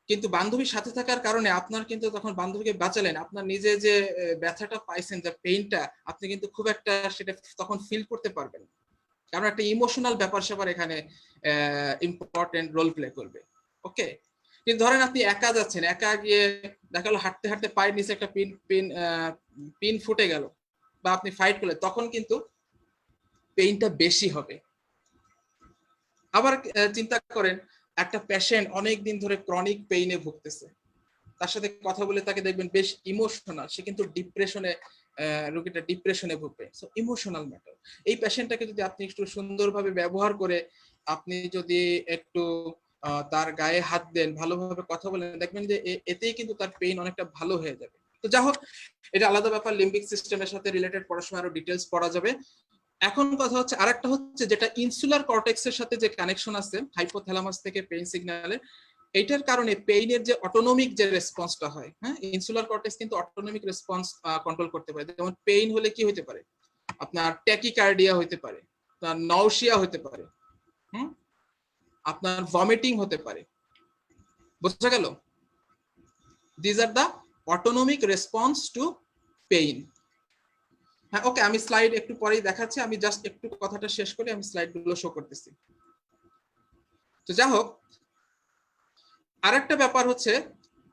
কিন্তু বান্ধবীর সাথে থাকার কারণে আপনার কিন্তু তখন বান্ধবীকে বাঁচালেন, আপনার নিজে যে ব্যথাটা পাইছেন, যে পেইনটা, আপনি কিন্তু খুব একটা সেটা তখন ফিল করতে পারবেন, কারণ একটা ইমোশনাল ব্যাপার স্যাপার এখানে ইম্পর্টেন্ট রোল প্লে করবে। ওকে, কিন্তু ধরেন আপনি একা যাচ্ছেন, একা গিয়ে দেখা গেলো হাঁটতে হাঁটতে পায়ের নিচে একটা পিন পিন পিন ফুটে গেল, বা আপনি ফাইট করলেন, তখন কিন্তু পেইনটা বেশি হবে। আবার চিন্তা করেন একটা পেশেন্ট অনেক দিন ধরে ক্রনিক পেইনে ভুগতেছে, তার সাথে কথা বলে তাকে দেখবেন বেশ ইমোশনাল, সে কিন্তু ডিপ্রেশনে, রোগীটা ডিপ্রেশনে ভুগবে। So emotional matter. এই পেশেন্টটাকে যদি আপনি একটু সুন্দরভাবে ব্যবহার করে আপনি যদি একটু তার গায়ে হাত দেন, ভালোভাবে কথা বলেন, দেখবেন যে এতেই কিন্তু তার পেইন অনেকটা ভালো হয়ে যাবে। তো যাই হোক, এটা আলাদা ব্যাপার, লিম্বিক সিস্টেমের সাথে রিলেটেড পড়াশোনা আরো ডিটেলস পড়া যাবে। এখন কথা হচ্ছে আরেকটা হচ্ছে যেটা ইনসুলার কর্টেক্সের সাথে যে কানেকশন আছে হাইপোথ্যালামাস থেকে পেইন সিগন্যালে, এইটার কারণে পেইনের যে অটোনমিক যে রেসপন্সটা হয়, হ্যাঁ, ইনসুলার কর্টেক্স কিন্তু অটোনমিক রেসপন্স কন্ট্রোল করতে পারে। যেমন পেইন হলে কি হতে পারে, আপনার ট্যাকিকার্ডিয়া হতে পারে, আপনার নাউসিয়া হতে পারে, আপনার ভমিটিং হতে পারে। বোঝা গেল? This are the autonomic response to pain. হ্যাঁ, ওকে, আমি স্লাইড একটু পরেই দেখাচ্ছি, আমি জাস্ট একটু কথাটা শেষ করে আমি স্লাইডগুলো শো করতেছি। তো যাই হোক, আরেকটা ব্যাপার হচ্ছে,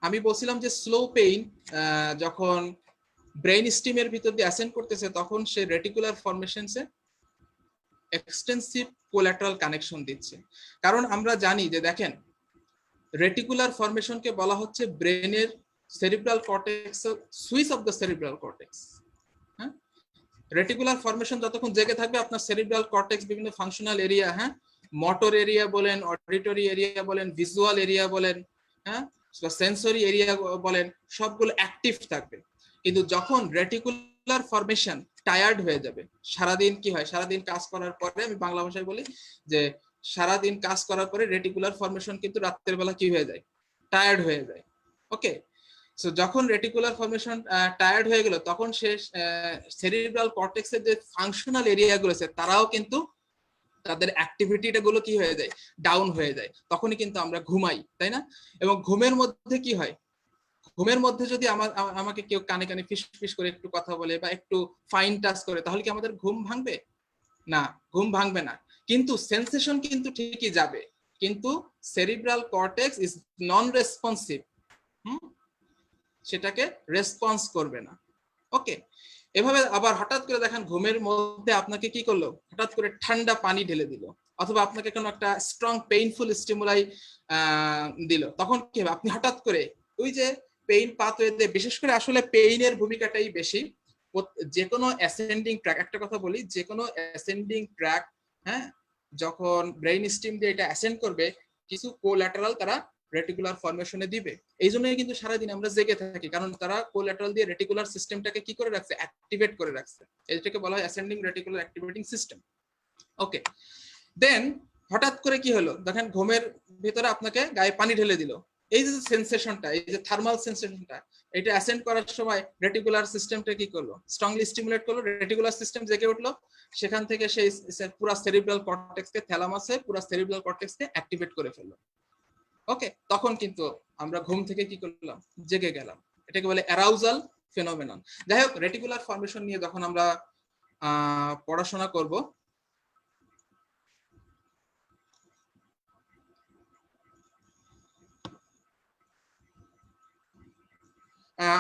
আমি বলছিলাম যে স্লো পেইন যখন ব্রেইন স্টিমের ভিতর দিয়ে অ্যাসেন্ড করতেছে, তখন সে রেটিকুলার ফরমেশনসে এক্সটেন্সিভ কোল্যাটারাল কানেকশন দিচ্ছে। কারণ আমরা জানি যে দেখেন, রেটিকুলার ফরমেশনকে বলা হচ্ছে ব্রেনের cerebral cortex, switch off the cerebral cortex. হ্যাঁ, রেটিকুলার ফরমেশন যতক্ষণ জেগে থাকবে, আপনার সেরিব্রাল কর্টেক্স বিভিন্ন ফাংশনাল এরিয়া, হ্যাঁ, মোটর এরিয়া বলেন, অডিটরি এরিয়া বলেন, ভিজুয়াল এরিয়া বলেন, হ্যাঁ, সেন্সরি এরিয়া বলেন, সবগুলো অ্যাক্টিভ থাকবে। কিন্তু যখন রেটিকুলার ফরমেশন টায়ার্ড হয়ে যাবে, সারাদিন কি হয়, সারাদিন কাজ করার পরে, আমি বাংলা ভাষায় বলি যে সারাদিন কাজ করার পরে রেটিকুলার ফরমেশন কিন্তু রাতের বেলা কি হয়ে যায়, টায়ার্ড হয়ে যায়। ওকে, সো যখন রেটিকুলার ফরমেশন টায়ার্ড হয়ে গেল, তখন সে সেরিব্রাল কর্টেক্সের যে ফাংশনাল এরিয়া গুলো আছে, তারাও কিন্তু তাদের অ্যাক্টিভিটিটা গুলো কি হয়ে যায়, ডাউন হয়ে যায়। তখনই কিন্তু আমরা ঘুমাই, তাই না? এবং ঘুমের মধ্যে কি হয়, ঘুমের মধ্যে যদি আমাকে কেউ কানে কানে ফিস ফিস করে একটু কথা বলে বা একটু ফাইন টাচ করে, তাহলে কি আমাদের ঘুম ভাঙবে? না, ঘুম ভাঙবে না, কিন্তু সেন্সেশন কিন্তু ঠিকই যাবে, কিন্তু cerebral cortex is non responsive, সেটাকে রেসপন্স করবে না। ওকে, এভাবে আবার হঠাৎ করে দেখেন ঘুমের মধ্যে আপনাকে কি করলো, হঠাৎ করে ঠান্ডা পানি ঢেলে দিল, অথবা আপনাকে কোনো একটা স্ট্রং পেইনফুল স্টিমুলাই দিল, তখন কি হবে, আপনি হঠাৎ করে ওই যে পেইন পাথওয়েতে, বিশেষ করে আসলে পেইনের ভূমিকাটাই বেশি। যে কোনো অ্যাসেন্ডিং ট্র্যাক, একটা কথা বলি, যে কোনো অ্যাসেন্ডিং ট্র্যাক, হ্যাঁ, যখন ব্রেইন স্টিম দিয়ে এটা অ্যাসেন্ড করবে, কিছু কোল্যাটারাল তারা রেটিকুলার ফরমেশনে দিবে। এই জন্যই কিন্তু সারাদিন আমরা জেগে থাকি, কারণ তারা কোল্যাটারাল দিয়ে রেটিকুলার সিস্টেমটাকে কি করে রাখছে, অ্যাক্টিভেট করে রাখছে। এটাকে বলা হয় অ্যাসেন্ডিং রেটিকুলার অ্যাক্টিভেটিং সিস্টেম। ওকে, দেন হঠাৎ করে কি হলো, দেখেন ঘুমের ভিতরে আপনাকে গায়ে পানি ঢেলে দিল, এই যে সেন্সেশনটা, এই যে থার্মাল সেন্সেশনটা, এটা অ্যাসেন্ড করার সময় রেটিকুলার সিস্টেমটা কি করলো, স্ট্রংলি স্টিমুলেট করলো, রেটিকুলার সিস্টেম জেগে উঠলো, সেখান থেকে সেই পুরো সেরিব্রাল কর্টেক্সকে, থ্যালামাসে পুরো সেরিব্রাল কর্টেক্সকে অ্যাক্টিভেট করে ফেললো। ওকে, তখন কিন্তু আমরা ঘুম থেকে কি করলাম, জেগে গেলাম। এটাকে বলে অ্যারাউজাল ফেনোমেনন। যাই হোক, রেটিকুলার ফরমেশন নিয়ে যখন আমরা পড়াশোনা করব,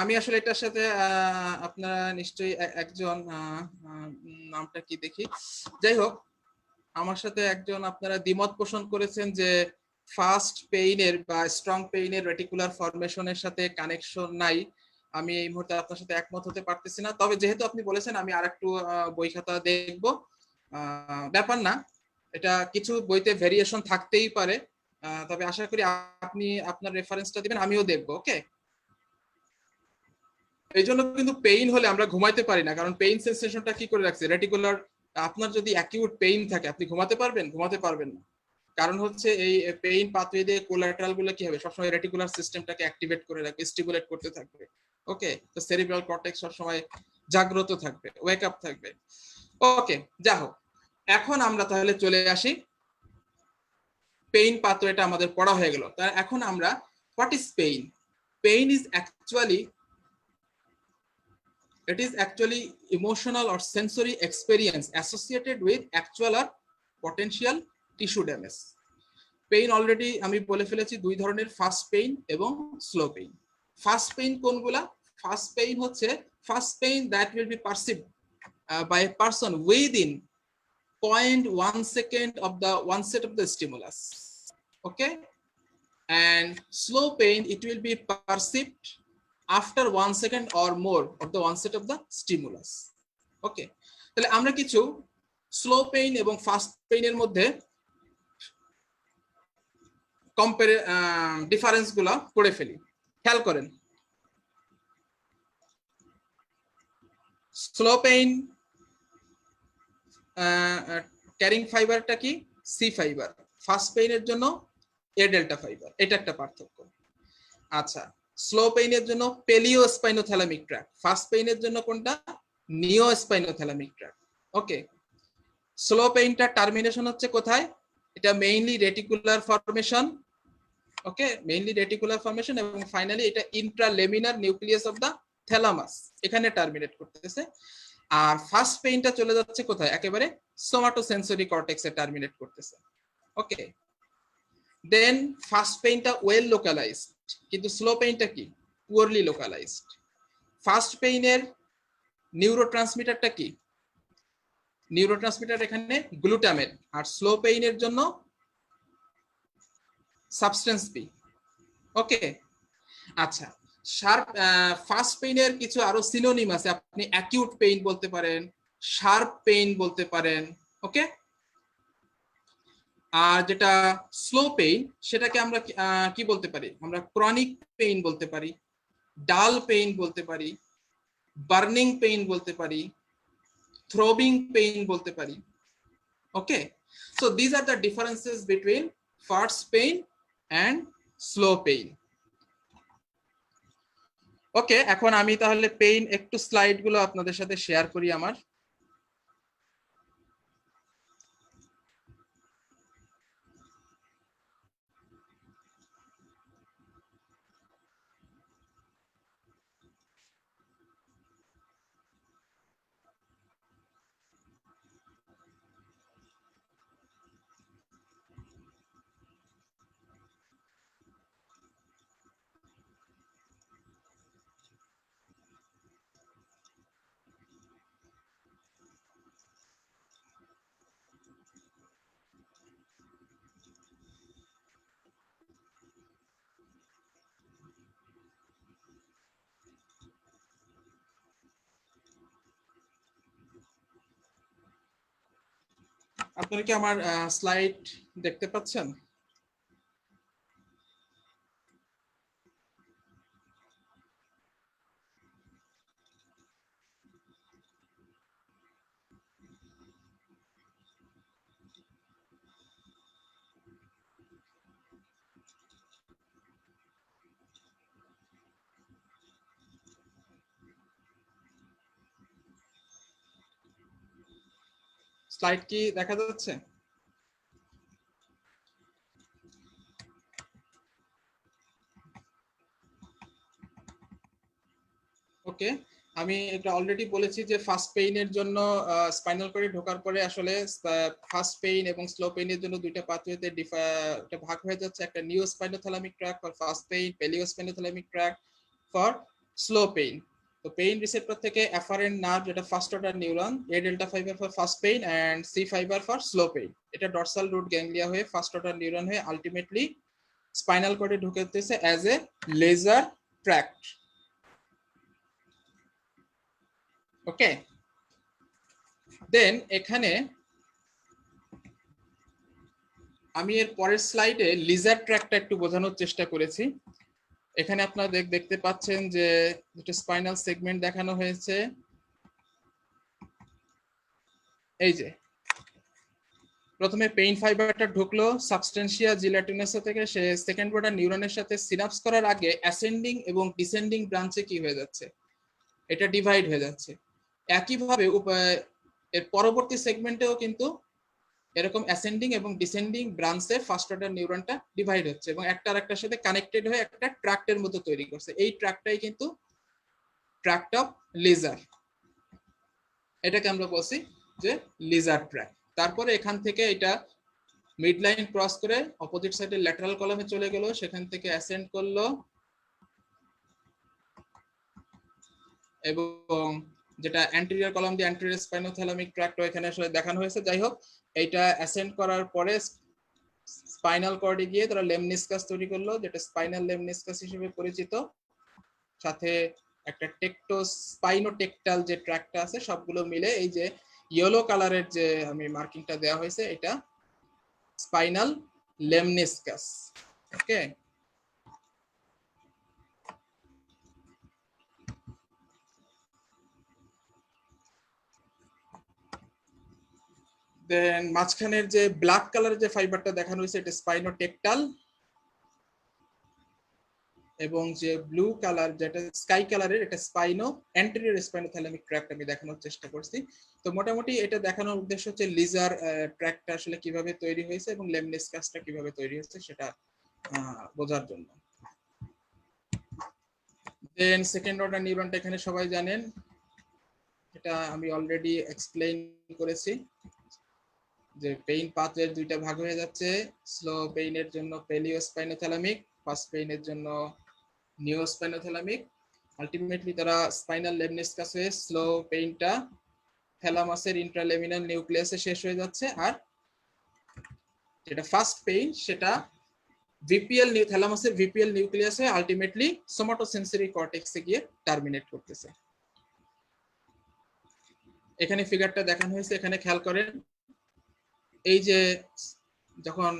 আমি আসলে এটার সাথে আপনারা নিশ্চয়ই একজন, নামটা কি দেখি, যাই হোক, আমার সাথে একজন আপনারা দ্বিমত পোষণ করেছেন যে ফাস্ট পেইনের বা স্ট্রং পেইনের রেটিকুলার ফরমেশনের সাথে কানেকশন নাই। আমি এই মুহূর্তে আপনার সাথে একমত হতে পারতেছি না, তবে যেহেতু আপনি বলেছেন, আমি আরেকটু বই খাতা দেখবো, ব্যাপার না, এটা কিছু বইতে ভেরিয়েশন থাকতেই পারে, তবে আশা করি আপনি আপনার রেফারেন্সটা দিবেন, আমিও দেখবো। ওকে, এই জন্য কিন্তু পেইন হলে আমরা ঘুমাইতে পারি না, কারণ পেইন সেন্সেশনটা কি করে রাখছে রেটিকুলার। আপনার যদি অ্যাকিউট পেইন থাকে আপনি ঘুমাতে পারবেন? ঘুমাতে পারবেন না। কারণ হচ্ছে এই পেইন পাথওয়ে দিয়ে কোলাটারাল গুলো কি হবে, সবসময় রেটিকুলার সিস্টেমটাকে অ্যাক্টিভেট করে রাখবে, স্টিমুলেট করতে থাকবে। ওকে, তো সেরিব্রাল কর্টেক্স সবসময় জাগ্রত থাকবে, ওয়েক আপ থাকবে। ওকে, যা হোক, এখন আমরা তাহলে চলে আসি, পেইন পাথওয়েটা আমাদের পড়া হয়ে গেল। তার এখন আমরা, what is pain? Pain is actually, it is actually emotional or sensory experience associated with actual or potential tissue damage. Pain already আমি বলে ফেলেছি দুই ধরনের, ফাস্ট পেইন এবং স্লো পেইন। ফাস্ট পেইন কোনগুলা? ফাস্ট পেইন হচ্ছে fast pain that will be perceived by a person within 0.1 second of the onset of the stimulus. Okay, and slow pain, it will be perceived after 1 second or more of the onset of the stimulus. Okay, তাহলে আমরা কিছু slow pain এবং fast পেইনের মধ্যে difference গুলা করে ফেলি। খেয়াল করেন, স্লো পেইন ক্যারিং ফাইবারটা কি? C fibre. ফাস্ট পেইনের জন্য এ ডেল্টা ফাইবার, এটা একটা পার্থক্য। আচ্ছা, স্লো পেইনের জন্য পেলিও স্পাইনোথ্যালামিক ট্র্যাক্ট, ফাস্ট পেইনের জন্য কোনটা? নিও স্পাইনোথ্যালামিক ট্র্যাক্ট। ওকে, স্লো পেইনটা টার্মিনেশন হচ্ছে কোথায়? এটা মেইনলি রেটিকুলার ফরমেশন। ওকে, মেইনলি রেটিকুলার ফরমেশন, এবং ফাইনালি এটা ইন্ট্রালেমিনার নিউক্লিয়াস অফ দা থ্যালামাস, এখানে টার্মিনেট করতেছে। আর ফাস্ট পেইনটা চলে যাচ্ছে কোথায়? একেবারে সোমাটোসেন্সরি কর্টেক্সে টার্মিনেট করতেছে। ওকে, দেন ফাস্ট পেইনটা ওয়েল লোকালাইজড, কিন্তু স্লো পেইনটা কি? Poorly localised. ফাস্ট পেইনের নিউরোট্রান্সমিটারটা কি? নিউরোট্রান্সমিটার এখানে গ্লুটামেট, আর স্লো পেইনের জন্য সাবস্টেন্স বি। ওকে, আচ্ছা, শার্প ফাস্ট পেইনের কিছু আরো সিনোনিম আছে, আপনি অ্যাকিউট পেইন বলতে পারেন, শার্প পেইন বলতে পারেন। ওকে, আর যেটা স্লো পেইন সেটাকে আমরা কি বলতে পারি? আমরা ক্রনিক পেইন বলতে পারি, ডাল পেইন বলতে পারি, বার্নিং পেইন বলতে পারি, থ্রোবিং পেইন বলতে পারি। Okay, so this are the differences between fast pain and slow pain. Okay, এখন আমি তাহলে পেইন একটু স্লাইড গুলো আপনাদের সাথে শেয়ার করি আমার। আপনারা কি আমার স্লাইড দেখতে পাচ্ছেন? স্লাইড কি দেখা যাচ্ছে? ওকে, আমি এটা অলরেডি বলেছি যে ফাস্ট পেইনের জন্য স্পাইনাল কর্ডে ঢোকার পরে আসলে ফাস্ট পেইন এবং স্লো পেইনের জন্য দুইটা পাথওয়েতে ভাগ হয়ে যাচ্ছে, একটা neo spinothalamic tract for fast pain, paleo spinothalamic tract for slow pain. তো পেইন রিসেপ্টর থেকে অ্যাফারেন্ট নার্ভ, যেটা first order neuron, A delta fibre for fast pain and C fibre for slow pain, এটা dorsal root ganglia হয়ে first order neuron হয়ে ultimately spinal কর্ডে ঢুকেছে as a Lissauer tract. Okay, then এখানে আমি এর পরের স্লাইডে লিজার ট্র্যাক্টটা একটু বোঝানোর চেষ্টা করেছি। এখানে আপনারা দেখতে পাচ্ছেন যে দুটো স্পাইনাল সেগমেন্ট দেখানো হয়েছে। এই যে প্রথমে পেইন ফাইবারটা ঢুকলো সাবস্টেন্সিয়া জিলাটিনাসা থেকে, সে সেকেন্ড অর্ডার নিউরনের সাথে সিনাপস করার আগে অ্যাসেন্ডিং এবং ডিসেন্ডিং ব্রাঞ্চে কি হয়ে যাচ্ছে, এটা ডিভাইড হয়ে যাচ্ছে। একইভাবে এর পরবর্তী সেগমেন্টেও কিন্তু এরকম অ্যাসেন্ডিং এবং ডিসেন্ডিং ব্রাঞ্চে ফার্স্ট অর্ডার নিউরনটা ডিভাইড হচ্ছে এবং একটা আরেকটার সাথে কানেক্টেড হয়ে একটা ট্র্যাক্টের মতো তৈরি করছে। এই ট্র্যাক্টটাই কিন্তু ট্র্যাক্ট অফ লিজার, এটাকে আমরা বলছি যে লিজার ট্র্যাক্ট। তারপরে এখান থেকে এটা মিড লাইন ক্রস করে অপোজিট সাইডে ল্যাটারাল কলামে চলে গেল, সেখান থেকে অ্যাসেন্ড করলো এবং যেটা অ্যান্টেরিয়র কলাম দিয়ে অ্যান্টেরিয়র স্পাইনোথ্যালামিক ট্র্যাক্ট এখানে আসলে দেখানো হয়েছে। যাই হোক, এইটা অ্যাসেন্ড করার পরে স্পাইনাল কর্ডে গিয়ে তারা লেমনিসকাস তৈরি করলো, যেটা স্পাইনাল লেমনিসকাস হিসেবে পরিচিত। সাথে একটা স্পাইনোটেকটাল যে ট্র্যাক্টটা আছে সবগুলো মিলে এই যে ইয়েলো কালারের যে আমি মার্কিংটা দেওয়া হয়েছে, এটা স্পাইনাল লেমনিসকাস। ওকে, দেন মাঝখানের যে ব্ল্যাক কালারের যে ফাইবারটা দেখানো হয়েছে এটা স্পাইনোটেকটাল, এবং যে ব্লু কালার যেটা স্কাই কালারের এটা স্পাইনো অ্যান্টেরিয়র স্পাইনোথ্যালামিক ট্র্যাক্ট আমি দেখানোর চেষ্টা করছি। তো মোটামুটি এটা দেখানোর উদ্দেশ্য হচ্ছে লিজার ট্র্যাক্টটা আসলে কিভাবে তৈরি হয়েছে এবং লেমনিসকাসটা কিভাবে তৈরি হয়েছে সেটা বোঝার জন্য। দেন সেকেন্ড অর্ডার নিউরনটা এখানে সবাই জানেন, এটা আমি অলরেডি এক্সপ্লেইন করেছি যে পেইন পাথওয়ের দুইটা ভাগ হয়ে যাচ্ছে। স্লো পেইনের জন্য পেলিওস্পাইনোথ্যালামিক, ফাস্ট পেইনের জন্য নিওস্পাইনোথ্যালামিক। আলটিমেটলি তারা স্পাইনাল লেমনিসকাস হয়ে স্লো পেইনটা থ্যালামাসের ইন্ট্রালেমিনাল নিউক্লিয়াসে শেষ হয়ে যাচ্ছে, আর যেটা ফাস্ট পেইন সেটা ভিপিএল থ্যালামাসের ভিপিএল নিউক্লিয়াসে আলটিমেটলি সোমাটোসেন্সরি কর্টেক্সে গিয়ে টার্মিনেট করতেছে। এখানে ফিগারটা দেখানো হয়েছে, এখানে খেয়াল করেন এই যে যখন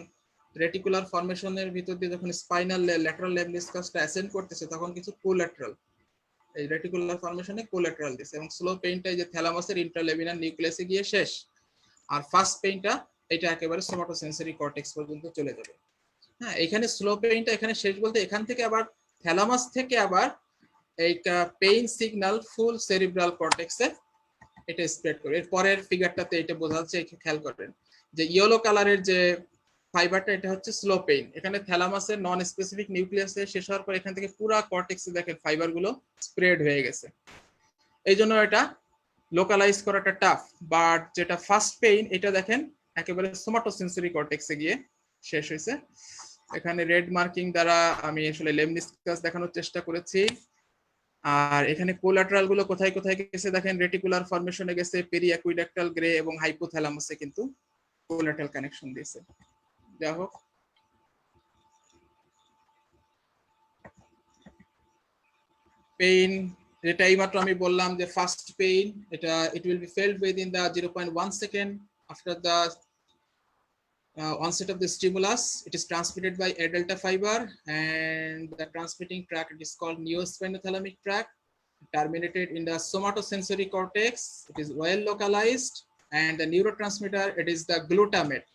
রেটিকুলার ফর্মেশনের ভিতর দিয়ে যখন স্পাইনাল ল্যাটারাল লেমনিসকাসটা অ্যাসেন্ড করতেছে তখন কিছু কোল্যাটারাল, এই রেটিকুলার ফর্মেশনে কোল্যাটারাল দিছে, এবং স্লো পেইনটা এই যে থ্যালামাসের ইন্ট্রালেমিনাল নিউক্লিয়াসে গিয়ে শেষ, আর ফাস্ট পেইনটা এটা একেবারে সোমাটোসেন্সরি কর্টেক্স পর্যন্ত চলে যাবে। হ্যাঁ, এখানে স্লো পেইনটা এখানে শেষ বলতে এখান থেকে আবার থ্যালামাস থেকে আবার এই পেইন সিগন্যাল ফুল সেরিব্রাল কর্টেক্সে এটা স্প্রেড করে। এর পরের ফিগারটাতে এটা বোঝা যাচ্ছে, খেয়াল করবেন যে ইয়েলো কালারের যে ফাইবারটা এটা হচ্ছে স্লো পেইন। এখানে থ্যালামাসের নন স্পেসিফিক নিউক্লিয়াসে শেষ হওয়ার পর এখান থেকে পুরো কর্টেক্সে দেখেন ফাইবারগুলো স্প্রেড হয়ে গেছে, এই জন্য এটা লোকালাইজ করাটা টাফ। বাট যেটা ফার্স্ট পেইন এটা দেখেন একেবারে সোমাটোসেন্সরি কর্টেক্সে গিয়ে শেষ হয়েছে। এখানে রেড মার্কিং দ্বারা আমি আসলে লেমনিসকাস দেখানোর চেষ্টা করেছি। আর এখানে কোলাটারাল গুলো কোথায় কোথায় গেছে দেখেন, রেটিকুলার ফর্মেশনে গেছে, পেরি অ্যাকুইডাক্টাল গ্রে এবং হাইপোথ্যালামাসে কিন্তু কোলাটারাল কানেকশন দিয়েছে। যা হোক, পেইন যেটা এইমাত্র আমি বললাম যে ফার্স্ট পেইন এটা it will be felt within the 0.1 second after the onset of the stimulus. It is transmitted by A delta fiber, and the transmitting tract is called neospinothalamic tract, terminated in the somatosensory cortex. It is well localized, and the neurotransmitter, it is the glutamate,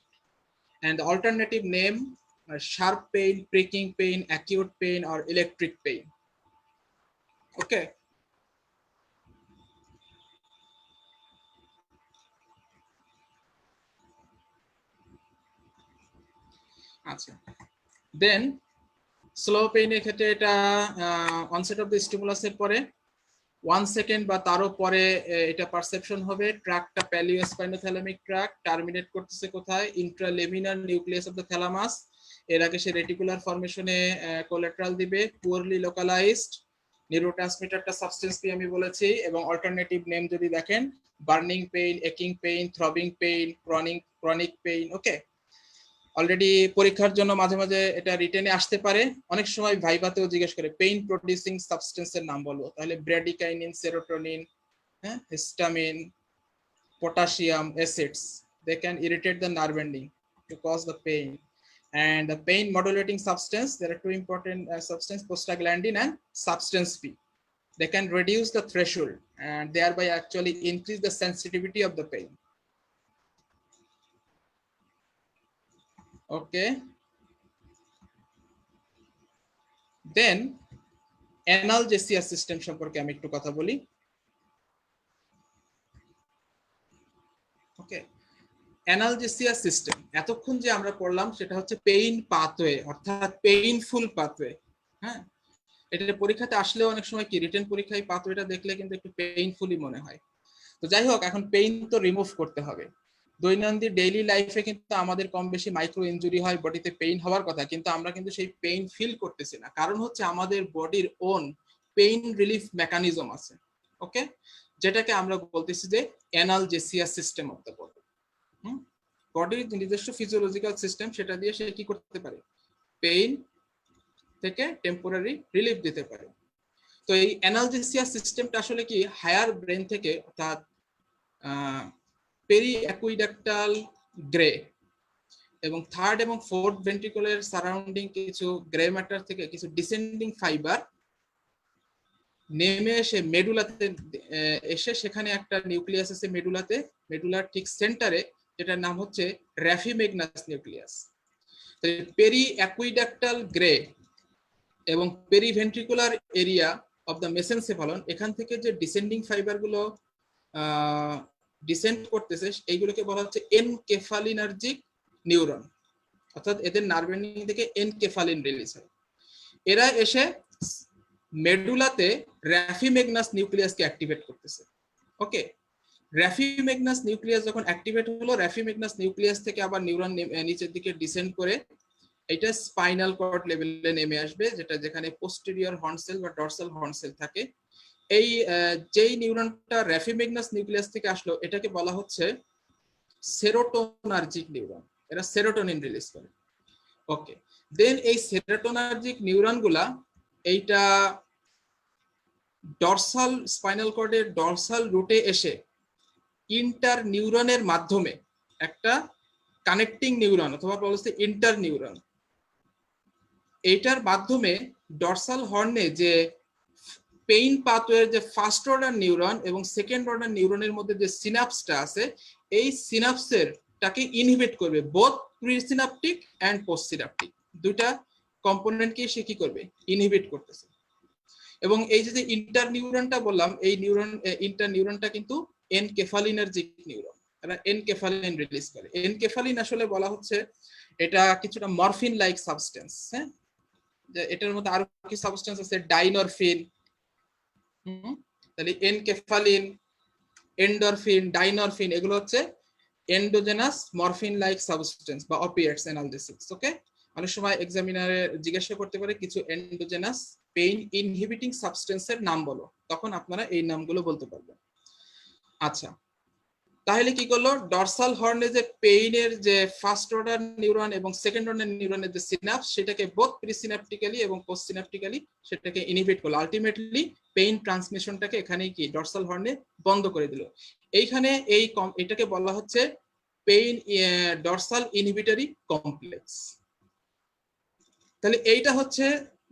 and the alternative name sharp pain, pricking pain, acute pain, or electric pain. Okay. আচ্ছা, দেন slow পেইনের ক্ষেত্রে এটা onset of the স্টিমুলাসের পরে 1 second বা তারও পরে এটা perception হবে। ট্র্যাকটা প্যালিওস্পাইনোথ্যালামিক track, terminate করতেছে কোথায়, intralaminar nucleus of the thalamus. এর আগে সে রেটিকুলার ফর্মেশনে কোলাটারাল দিবে, পুয়ারলি লোকালাইজড। নিউরোট্রান্সমিটারটা সাবস্টেন্স পি আমি বলেছি, এবং অল্টারনেটিভ নেম যদি দেখেন বার্নিং পেইন, একিং pain, throbbing pain, chronic pain. Okay, already পরীক্ষার জন্য মাঝে মাঝে এটা রিটেনে আসতে পারে, অনেক সময় ভাইভাতেও জিজ্ঞেস করে পেইন প্রডিউসিং সাবস্টেন্সের নাম বলো, তাহলে ব্র্যাডিকাইনিন, সেরোটোনিন, হ্যাঁ, histamine, potassium acids, they can irritate the nerve ending to cause the pain. and the pain modulating substance, there are two important substance, prostaglandin and substance P. They can reduce the threshold and thereby actually increase the sensitivity of the pain. Okay, then analgesia system সম্পর্কে আমি একটু কথা বলি। ওকে, analgesia system এতক্ষণ যে আমরা পড়লাম সেটা হচ্ছে পেইন পাথওয়ে, অর্থাৎ পেইনফুল পাথওয়ে। হ্যাঁ, এটা পরীক্ষাতে আসলেও অনেক সময় কি রিটেন পরীক্ষায় পাথওয়েটা দেখলে কিন্তু একটু পেইনফুলই মনে হয়। তো যাই হোক, এখন পেইন তো রিমুভ করতে হবে। দৈনন্দিন ডেইলি লাইফে কিন্তু আমাদের কম বেশি মাইক্রো ইনজুরি হয়, বডিতে পেইন হওয়ার কথা, কিন্তু আমরা কিন্তু সেই পেইন ফিল করতেছি না। কারণ হচ্ছে আমাদের বডির ওন পেইন রিলিফ মেকানিজম আছে। ওকে, যেটাকে আমরা বলতেছি যে analgesia system of the body. বডির নিজস্ব ফিজিওলজিক্যাল সিস্টেম, সেটা দিয়ে সে কি করতে পারে, পেইন থেকে টেম্পোরারি রিলিফ দিতে পারে। তো এই অ্যানালজেসিয়া সিস্টেমটা আসলে কি হায়ার ব্রেন থেকে, অর্থাৎ পেরি অ্যাকুইডাক্টাল গ্রে এবং থার্ড এবং ফোর্থ ভেন্ট্রিকুলার সারাউন্ডিং কিছু গ্রে ম্যাটার থেকে কিছু ডিসেন্ডিং ফাইবার নেমে এসে মেডুলাতে এসে, সেখানে একটা নিউক্লিয়াস আছে মেডুলাতে, মেডুলার ঠিক সেন্টারে, যেটার নাম হচ্ছে র্যাফিমেগনাস নিউক্লিয়াস। পেরি অ্যাকুইডাক্টাল গ্রে এবং পেরিভেন্ট্রিকুলার এরিয়া অফ দ্য মেসেনসেফালন, এখান থেকে যে ডিসেন্ডিং ফাইবার গুলো ডিসেন্ড করতেছে এইগুলোকে বলা হচ্ছে এনকেফালিনার্জিক নিউরন, অর্থাৎ এদের নার্ভ এন্ডিং থেকে এনকেফালিন রিলিজ হয়। এরা এসে মেডুলাতে র্যাফিমেগনাস নিউক্লিয়াসকে অ্যাক্টিভেট করতেছে। ওকে, র্যাফিমেগনাস নিউক্লিয়াস যখন অ্যাক্টিভেট হলো, র্যাফিমেগনাস নিউক্লিয়াস থেকে আবার নিউরন নিচের দিকে ডিসেন্ড করে এটা স্পাইনাল কর্ড লেভেলে নেমে আসবে, যেটা যেখানে পোস্টেরিয়র হর্ন সেল বা ডরসাল হর্ন সেল থাকে। এই যেই নিউরনটা র্যাফিমেগনাস নিউক্লিয়াস থেকে আসলো, এটাকে বলা হচ্ছে সেরোটোনার্জিক নিউরন। এরা সেরোটোনিন রিলিজ করে। ওকে, দেন এই সেরোটোনার্জিক নিউরনগুলা এইটা ডরসাল স্পাইনাল কর্ডের ডরসাল রুটে এসে ইন্টার নিউরনের মাধ্যমে একটা কানেক্টিং নিউরন অথবা বলা হচ্ছে ইন্টার নিউরন, এইটার মাধ্যমে ডরসাল হর্নে যে পেইন পাথওয়ের যে ফার্স্ট অর্ডার নিউরন এবং সেকেন্ড অর্ডার নিউরনের মধ্যে যে সিনাপসটা আছে, এই সিনাপসের টাকে ইনহিবিট করবে, both presynaptic and post synaptic দুইটা কম্পোনেন্টকে সে কি করবে, ইনহিবিট করতেছে। এবং এই যে ইন্টার নিউরনটা বললাম, এই নিউরন ইন্টার নিউরনটা কিন্তু এনকেফালিনার্জিক নিউরন, এরা এনকেফালিন রিলিজ করে। এনকেফালিন আসলে বলা হচ্ছে এটা কিছুটা মরফিন লাইক সাবস্টেন্স। হ্যাঁ, যে এটার মধ্যে আরো কি সাবস্টেন্স আছে, ডাইনরফিন, তাহলে এনকেফালিন, এন্ডরফিন, ডাইনরফিন, এগুলো হচ্ছে এন্ডোজেনাস মরফিন লাইক সাবস্টেন্স বা অপিয়েটস অ্যানালজেসিক্স। ওকে, অনেক সময় এক্সামিনারে জিজ্ঞাসা করতে পারে কিছু এন্ডোজেনাস পেইন ইনহিবিটিং সাবস্টেন্সের নাম বলো, তখন আপনারা এই নামগুলো বলতে পারবেন। আচ্ছা, তাহলে কি করলো, ডরসাল হর্নে যে পেইনের যে ফার্স্ট অর্ডার নিউরন এবং সেকেন্ড অর্ডার নিউরনের যে সিনাপস, সেটাকে বোথ প্রিসিনাপটিক্যালি এবং পোস্ট সিনাপটিক্যালি সেটাকে ইনহিবিট করলো। আলটিমেটলি পেইন ট্রান্সমিশনটাকে এখানে কি ডরসাল হর্নে বন্ধ করে দিল। এইখানে এটাকে বলা হচ্ছে পেইন ডরসাল ইনহিবিটরি কমপ্লেক্স। তাহলে এইটা হচ্ছে,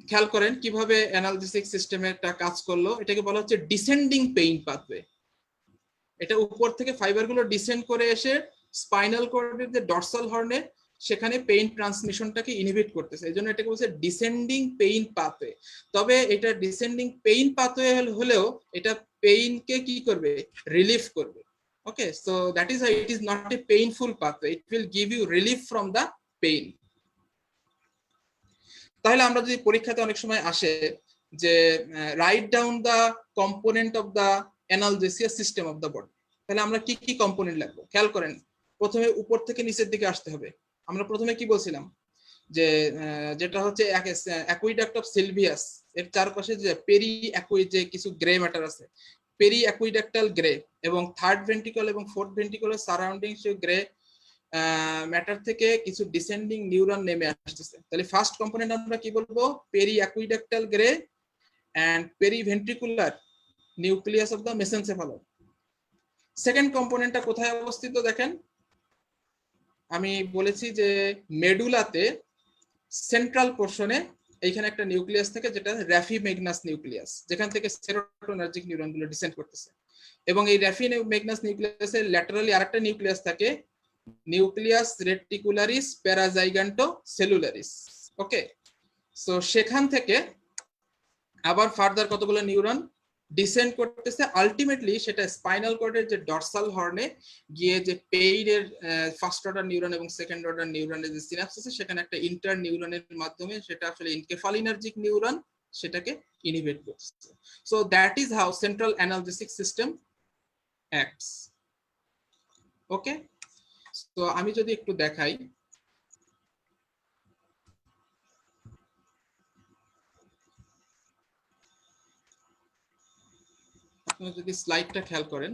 খেয়াল করেন কিভাবে অ্যানালজেসিক সিস্টেমটা কাজ করলো। এটাকে বলা হচ্ছে ডিসেন্ডিং পেইন পাথওয়ে। এটা উপর থেকে ফাইবারগুলো ডিসেন্ড করে এসে স্পাইনাল কর্ডের যে ডরসাল হর্নে, সেখানে পেইন ট্রান্সমিশনটাকে ইনহিবিট করতেছে, এই জন্য এটাকে বলছে ডিসেন্ডিং পেইন পাথওয়ে। তবে এটা ডিসেন্ডিং পেইন পাথওয়ে হলেও এটা পেইনকে কি করবে, রিলিফ করবে। Okay, so that is it is not a painful pathway, it will give you relief from the pain. তাহলে আমরা যদি পরীক্ষাতে অনেক সময় আসে যে write down the component of the analgesia system of the body, তাহলে আমরা কি কি কম্পোনেন্ট লিখবো, খেয়াল করেন। প্রথমে উপর থেকে নিচের দিকে আসতে হবে। আমরা প্রথমে কি বলছিলাম যে যেটা হচ্ছে অ্যাকুইডাক্ট অফ সিলভিয়াস, এর চারপাশে যে পেরি অ্যাকুই যে কিছু গ্রে ম্যাটার আছে, পেরি অ্যাকুইডাক্টাল গ্রে এবং থার্ড ভেন্ট্রিকল এবং fourth ventricular surrounding grey matter থেকে কিছু ডিসেন্ডিং নিউরন নেমে আসতেছে। তাহলে ফার্স্ট কম্পোনেন্ট আমরা কি বলবো, periaqueductal grey and periventricular nucleus of the mesencephalon. Second কম্পোনেন্টটা কোথায় অবস্থিত দেখেন, আমি বলেছি যে মেডুলাতে সেন্ট্রাল পোর্শনে এইখানে একটা নিউক্লিয়াস থাকে যেটা র্যাফিমেগনাস নিউক্লিয়াস, যেখান থেকে সেরোটোনার্জিক নিউরনগুলো ডিসেন্ড করতেছে। এবং এই র্যাফিমেগনাস নিউক্লিয়াসের ল্যাটারালি আরেকটা নিউক্লিয়াস থাকে, নিউক্লিয়াস রেটিকুলারিস প্যারাজাইগান্টো সেলুলারিস। ওকে, সো সেখান থেকে আবার ফার্দার কতগুলো নিউরন ডিসেন্ড করতেছে, আলটিমেটলি সেটা স্পাইনাল কর্ডের যে ডরসাল হর্নে গিয়ে যে পেইনের ফার্স্ট অর্ডার নিউরন এবং সেকেন্ড অর্ডার নিউরনের যে সিনাপস আছে সেখানে একটা ইন্টার নিউরনের মাধ্যমে সেটা আসলে এনকেফালিনার্জিক নিউরন সেটাকে ইনহিবিট করতেছে। So that is how central analgesic system acts. Okay, তো আমি যদি একটু দেখাই, আপনারা যদি স্লাইডটা খেয়াল করেন,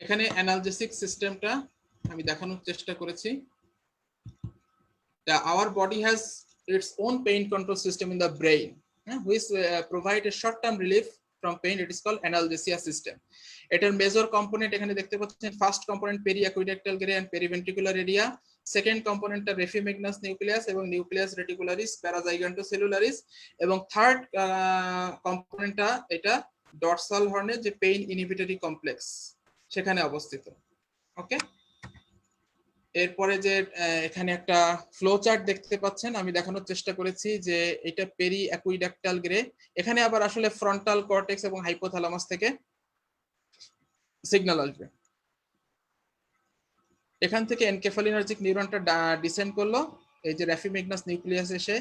এখানে অ্যানালজেসিক সিস্টেমটা আমি দেখানোর চেষ্টা করেছি। Our body has its own pain control system in the brain, which provide a short-term relief from pain. It is called analgesia system. এটার মেজর কম্পোনেন্ট এখানে দেখতে পাচ্ছেন, first component periaqueductal grey and periventricular area, second কম্পোনেন্টটা raphe magnus nucleus এবং nucleus reticularis paragigantocellularis, এবং third কম্পোনেন্টটা এটা dorsal হর্নের যে pain inhibitory complex সেখানে অবস্থিত। ওকে, এরপরে যে এখানে একটা ফ্লো চার্ট দেখতে পাচ্ছেন, আমি দেখানোর চেষ্টা করেছি যে এটা পেরি অ্যাকুইডাক্টাল গ্রে, এখানে আবার আসলে ফ্রন্টাল কর্টেক্স এবং হাইপোথ্যালামাস থেকে সিগন্যাল আসবে। এখান থেকে এনকেফালিনার্জিক নিউরনটা ডিসেন্ড করলো, এই যে র্যাফিমেগনাস নিউক্লিয়াস এসে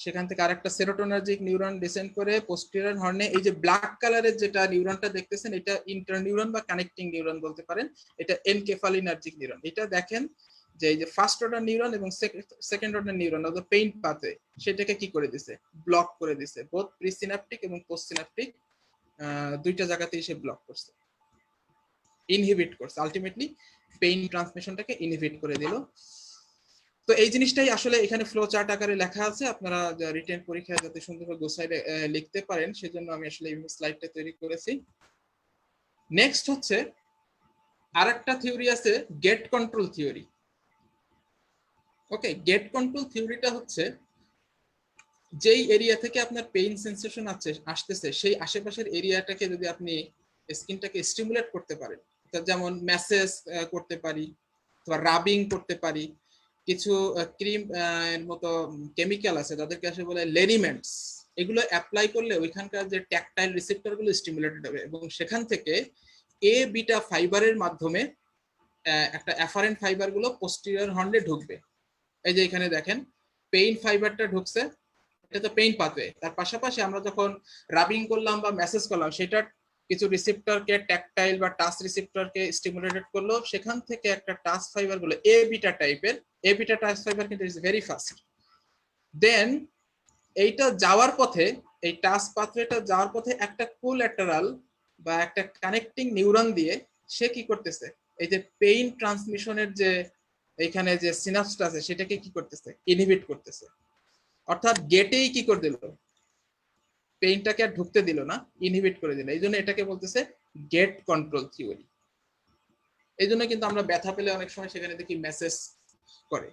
সেখান থেকে আরেকটা সেরোটোনার্জিক নিউরন ডিসেন্ড করে পোস্টেরিয়র হর্নে এই যে ব্ল্যাক কালারের যেটা নিউরনটা দেখতেছেন এটা ইন্টারনিউরন বা কানেক্টিং নিউরন বলতে পারেন, এটা এনকেফালিনার্জিক নিউরন। এটা দেখেন যে এই যে ফার্স্ট অর্ডার নিউরন এবং second order neuron of the pain pathway সেটাকে কি করে দিছে, ব্লক করে দিছে। বোথ প্রিসিনাপটিক এবং পোস্টসিনাপটিক দুইটা জায়গাতেই সে ব্লক করছে, ইনহিবিট করছে, আলটিমেটলি পেইন ট্রান্সমিশনটাকে ইনহিবিট করে দিল। তো এই জিনিসটাই আসলে এখানে ফ্লো চার্ট আকারে লেখা আছে, আপনারা রিটেন পরীক্ষায় যাতে সুন্দরভাবে গোছায় লিখতে পারেন সেজন্য আমি আসলে এই স্লাইডটা তৈরি করেছি। নেক্সট হচ্ছে আরেকটা থিওরি আছে, গেট কন্ট্রোল থিওরি। ওকে, গেট কন্ট্রোল থিওরিটা হচ্ছে যেই এরিয়া থেকে আপনার পেইন সেন্সেশন আসতেছে সেই আশেপাশের এরিয়াটাকে যদি আপনি স্কিনটাকে স্টিমুলেট করতে পারেন, যেমন ম্যাসেজ করতে পারি অথবা রাবিং করতে পারি, কিছু ক্রিম এর মতো কেমিক্যাল আছে যাদেরকে আসলে বলে লেরিমেন্টস, এগুলো অ্যাপ্লাই করলে ওইখানকার যে ট্যাকটাইল রিসেপ্টর গুলো স্টিমুলেটেড হবে এবং সেখান থেকে এ বিটা ফাইবারের মাধ্যমে একটা অ্যাফারেন্ট ফাইবার গুলো পোস্টেরিয়র হর্নে ঢুকবে। এই যে এখানে দেখেন পেইন ফাইবারটা ঢুকছে, এটা তো পেইন পাথওয়ে, তার পাশাপাশি আমরা যখন রাবিং করলাম বা মেসেজ করলাম সেটার কিছু রিসেপ্টরকে ট্যাকটাইল বা টাচ রিসেপ্টরকে স্টিমুলেটেড করলো, সেখান থেকে একটা টাচ ফাইবার গুলো এ বিটা টাইপের, এ বিটা টাচ ফাইবার কিন্তু ইজ ভেরি ফাস্ট। দেন এইটা যাওয়ার পথে, এই টাচ পাথওয়েটা যাওয়ার পথে একটা কোল্যাটারাল বা একটা কানেক্টিং নিউরন দিয়ে সে কি করতেছে, এই যে পেইন ট্রান্সমিশনের যে এইখানে যে সিনাপসটা আছে সেটাকে কি করতেছে, ইনহিবিট করতেছে। অর্থাৎ গেটেই কি করে দিল, পেইনটাকে আর ঢুকতে দিল না, ইনহিবিট করে দিল। এই জন্য এটাকে বলতেছে গেট কন্ট্রোল থিওরি। এই জন্য কিন্তু আমরা ব্যথা পেলে অনেক সময় সেখানে দেখি মেসেজ করে।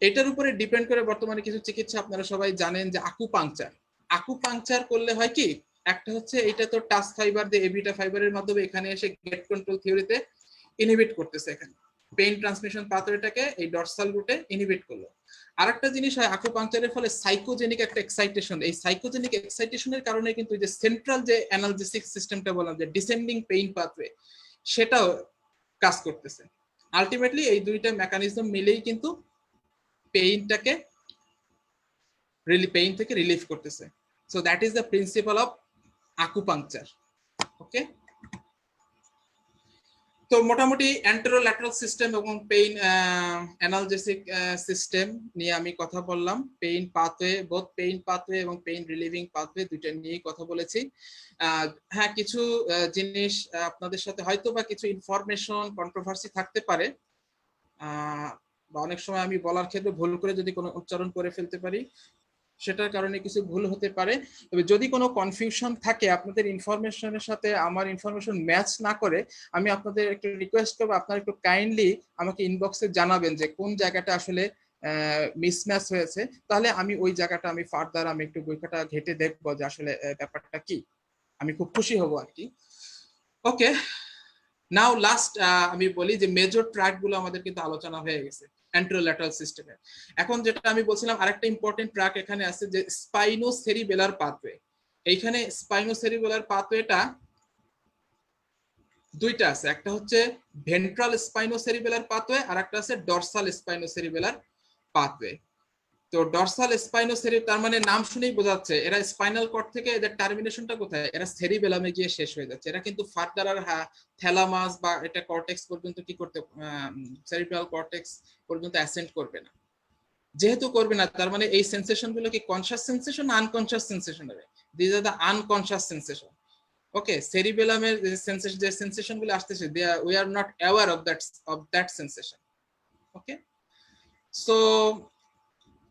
এটার উপরে ডিপেন্ড করে বর্তমানে কিছু চিকিৎসা আপনারা সবাই জানেন যে আকুপাংচার। আকুপাংচার করলে হয় কি, একটা হচ্ছে এটা তো টাচ ফাইবার দিয়ে এভিটা ফাইবারের মাধ্যমে এখানে এসে গেট কন্ট্রোল থিওরিতে ইনহিবিট করতেছে, এখানে পেইন ট্রান্সমিশন পাথওয়েটাকে এই ডরসাল রুটে ইনহিবিট করলো। আরেকটা জিনিস হয় আকুপাংচারের ফলে সাইকোজেনিক একটা এক্সাইটেশন, এই সাইকোজেনিক এক্সাইটেশনের কারণে কিন্তু যে সেন্ট্রাল যে অ্যানালজেসিক সিস্টেমটা বললাম যে ডিসেন্ডিং পেইন পাথওয়ে সেটাও কাজ করতেছে। আলটিমেটলি এই দুইটা মেকানিজম মিলেই কিন্তু পেইনটাকে পেইন থেকে রিলিফ করতেছে। So that is the principle of acupuncture. Okay, তো মোটামুটি অ্যান্টেরোল্যাটারাল সিস্টেম এবং পেইন অ্যানালজেসিক সিস্টেম নিয়ে আমি কথা বললাম। Pain pathway, both pain pathway এবং পেইন রিলিভিং পাথওয়ে দুইটা নিয়েই কথা বলেছি। হ্যাঁ, কিছু জিনিস আপনাদের সাথে হয়তো বা কিছু ইনফরমেশন কন্ট্রোভার্সি থাকতে পারে, বা অনেক সময় আমি বলার ক্ষেত্রে ভুল করে যদি কোনো উচ্চারণ করে ফেলতে পারি সেটার কারণে কিছু ভুল হতে পারে। তবে যদি কোনো কনফিউশন থাকে, আপনাদের ইনফরমেশনের সাথে আমার ইনফরমেশন ম্যাচ না করে, আমি আপনাদের একটু রিকোয়েস্ট করবো, আপনারা একটু কাইন্ডলি আমাকে ইনবক্সে জানাবেন যে কোন জায়গাটা আসলে মিসম্যাচ হয়েছে। তাহলে আমি ওই জায়গাটা আমি ফার্দার আমি একটু বইখাটা ঘেটে দেখবো যে আসলে ব্যাপারটা কি। আমি খুব খুশি হব আর কি। ওকে, নাও লাস্ট আমি বলি যে মেজর ট্র্যাক গুলো আমাদের কিন্তু আলোচনা হয়ে গেছে অ্যান্টেরোল্যাটারাল সিস্টেমে। এখন যেটা আমি বলছিলাম আরেকটা ইম্পর্টেন্ট ট্র্যাক এখানে আছে যে স্পাইনোসেরিবেলার পাথওয়ে। এইখানে স্পাইনোসেরিবেলার পাথওয়েটা দুইটা আছে, একটা হচ্ছে ভেন্ট্রাল স্পাইনোসেরিবেলার পাথওয়ে আর একটা আছে ডরসাল স্পাইনোসেরিবেলার পাথওয়ে। তো ডরসাল স্পাইনোসেরি তার মানে নাম শুনেই বোঝা যাচ্ছে এরা স্পাইনাল কর্ড থেকে এদের টার্মিনেশনটা কোথায়, এরা সেরিবেলামে গিয়ে শেষ হয়ে যাচ্ছে। এরা কিন্তু ফার্দার আর থ্যালামাস বা এটা কর্টেক্স পর্যন্ত কি করতে, সেরিব্রাল কর্টেক্স পর্যন্ত অ্যাসেন্ড করবে না। যেহেতু করবে না, তার মানে এই সেন্সেশন গুলো কি কনশাস সেন্সেশন না আনকনশাস সেন্সেশন হবে? This are the unconscious sensation. Okay, সেরিবেলামের যে সেন্সেশন গুলো আসতেছে we are not aware of that sensation. Okay, so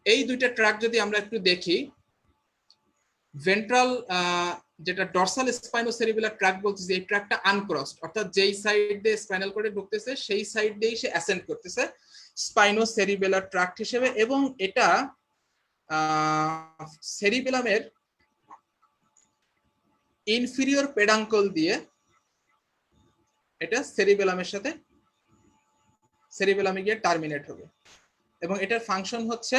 এই দুইটা ট্র্যাক যদি আমরা একটু দেখি, ভেন্ট্রাল যেটা ডরসাল স্পাইনোসেরিবেলার ট্র্যাক বলতেছে, এই ট্র্যাকটা আনক্রসড, অর্থাৎ যেই সাইড দিয়ে স্পাইনাল কর্ডে ঢুকতেছে সেই সাইড দিয়েই সে অ্যাসেন্ড করতেছে স্পাইনোসেরিবেলার ট্র্যাক হিসেবে। এবং এটা সেরিবেলামের ইনফিরিয়র পেডাঙ্কল দিয়ে এটা সেরিবেলামের সাথে সেরিবেলামে গিয়ে টার্মিনেট হবে। এবং এটার ফাংশন হচ্ছে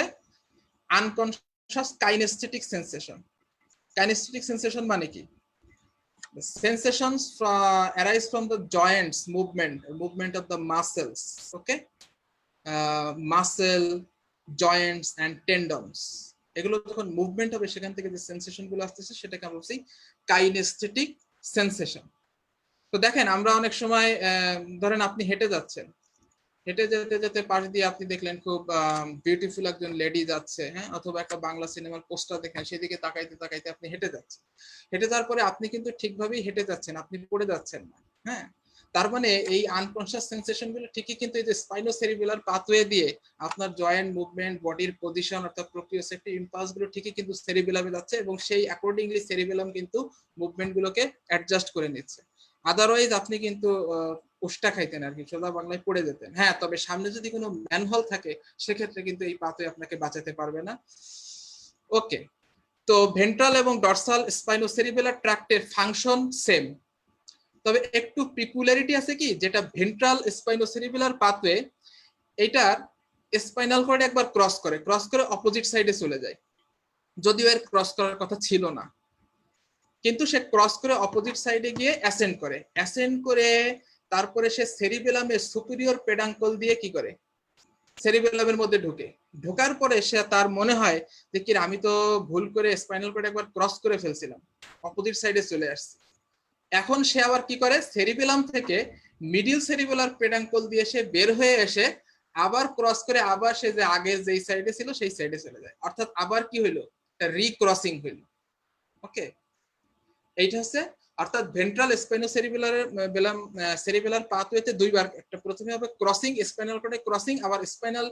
unconscious kinesthetic sensation. Kinaesthetic sensation মানে কি? The sensations arise from the joints movement of the muscles. Okay, muscle, joints and tendons, এগুলো যখন মুভমেন্ট হবে সেখান থেকে যে সেন্সেশন গুলো আসতেছে সেটাকে আমরা বলছি কাইনেস্থেটিক সেন্সেশন। তো দেখেন আমরা অনেক সময় ধরেন আপনি হেঁটে যাচ্ছেন, হেঁটে যেতে যেতে পাশ দিয়ে আপনি দেখলেন খুব বিউটিফুল একজন লেডি যাচ্ছে, হ্যাঁ, অথবা একটা বাংলা সিনেমার পোস্টার দেখেন, সেদিকে তাকাইতে তাকাইতে আপনি হেঁটে যাচ্ছেন। হেঁটে যাওয়ার পরে আপনি কিন্তু ঠিকভাবেই হেঁটে যাচ্ছেন, আপনি পড়ে যাচ্ছেন না। হ্যাঁ, তার মানে এই আনকনশাস সেন্সেশন গুলো ঠিকই কিন্তু এই যে স্পাইনোসেরিবেলার পাথওয়ে দিয়ে আপনার জয়েন্ট মুভমেন্ট, বডির পজিশন অর্থাৎ প্রোপ্রিওসেপ্টিভ ইম্পালস গুলো ঠিকই কিন্তু সেরিবেলামে যাচ্ছে এবং সেই অ্যাকর্ডিংলি সেরিবেলাম কিন্তু মুভমেন্ট গুলোকে অ্যাডজাস্ট করে নিচ্ছে। আদারওয়াইজ আপনি কিন্তু উষ্টা খাইতেন আর কি, সোজা বাংলায় পড়ে যেতেন। হ্যাঁ, তবে সামনে যদি কোনো ম্যানহোল থাকে সেক্ষেত্রে কিন্তু এই পাথওয়ে আপনাকে বাঁচাতে পারবে না। ওকে, তো ভেন্ট্রাল এবং ডরসাল স্পাইনোসেরিবেলার ট্র্যাক্টের ফাংশন সেম, তবে একটু পিকুলারিটি আছে কি, যেটা ভেন্ট্রাল স্পাইনোসেরিবেলার পাথওয়ে এটার স্পাইনাল কর্ড একবার ক্রস করে অপোজিট সাইডে চলে যায়, যদিও এর ক্রস করার কথা ছিল না, কিন্তু সে ক্রস করে অপোজিট সাইডে গিয়ে অ্যাসেন্ড করে তারপরে সে সেরিবেলামের সুপিরিয়র পেডাঙ্কল দিয়ে কি করে, সেরিবেলামের মধ্যে ঢোকার পরে সে তার মনে হয় যে কি আমি তো ভুল করে স্পাইনাল কর্ড একবার ক্রস করে ফেলছিলাম, অপোজিট সাইডে চলে আসছে। এখন সে আবার কি করে, সেরিবেলাম থেকে মিডিল সেরিবেলার পেডাঙ্কল দিয়ে সে বের হয়ে এসে আবার ক্রস করে আবার সে যে আগে যেই সাইডে ছিল সেই সাইডে চলে যায়, অর্থাৎ আবার কি হইলো, রিক্রসিং হইলো। ওকে, এইটা হচ্ছে, অর্থাৎ ভেন্ট্রাল সেরিবেলার পাথওয়েতে দুইবার, একটা প্রথমে হবে ক্রসিং, স্পাইনাল কর্ডে ক্রসিং, আবার স্পাইনাল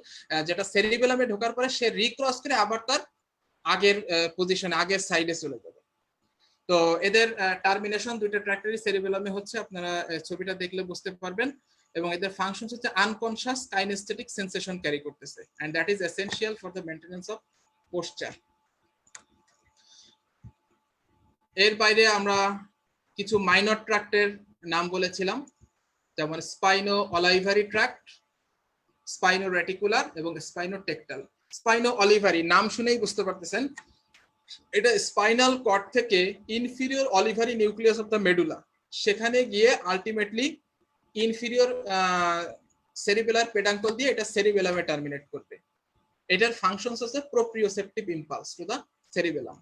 যেটা সেরিবেলামে ঢোকার পরে সে রিক্রস করে আবার তার আগের পজিশনে আগের সাইডে চলে যাবে। তো এদের টার্মিনেশন দুইটা ট্র্যাক্টরি সেরিবেলামে হচ্ছে, আপনারা ছবিটা দেখলে বুঝতে পারবেন। এবং এদের ফাংশন হচ্ছে আনকনশাস কাইনেস্থেটিক সেন্সেশন ক্যারি করতেছে, and that is essential for the maintenance of posture. এর বাইরে আমরা কিছু মাইনর ট্র্যাক্টের নাম বলেছিলাম, যেমন স্পাইনো অলিভারি ট্র্যাক্ট, স্পাইনো রেটিকুলার এবং স্পাইনো টেকটাল। স্পাইনো অলিভারি নাম শুনেই বুঝতে পারতেছেন, এটা স্পাইনাল কর্ড থেকে inferior olivary nucleus of the medulla, সেখানে গিয়ে আলটিমেটলি ইনফিরিয়র সেরিবেলার পেডাঙ্কল দিয়ে এটা সেরিবেলামে টার্মিনেট করবে। এটার ফাংশনস হচ্ছে proprioceptive impulse to the cerebellum.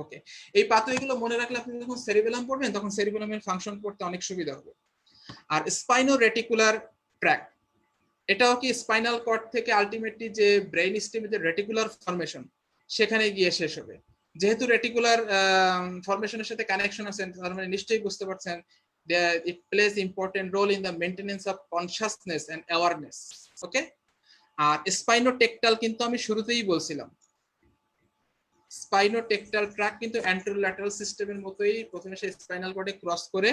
Okay, এই পাথওয়েগুলো মনে রাখলে আপনি যখন সেরিবেলাম পড়বেন তখন সেরিবেলামের ফাংশন পড়তে অনেক সুবিধা হবে। আর স্পাইনো রেটিকুলার ট্র্যাক, এটাও কি স্পাইনাল কর্ড থেকে আলটিমেটলি যে ব্রেইন স্টেমে যে রেটিকুলার ফরমেশন সেখানে গিয়ে শেষ হবে। যেহেতু রেটিকুলার ফরমেশনের সাথে কানেকশন আছে, তার মানে নিশ্চয়ই বুঝতে পারছেন it plays important role in the maintenance of consciousness and awareness. ওকে, আর স্পাইনোটেকটাল কিন্তু আমি শুরুতেই বলছিলাম, স্পাইনোটেকটাল ট্র্যাক কিন্তু অ্যান্টেরোল্যাটারাল সিস্টেমের মতোই, প্রথমে সে স্পাইনাল কর্ডে ক্রস করে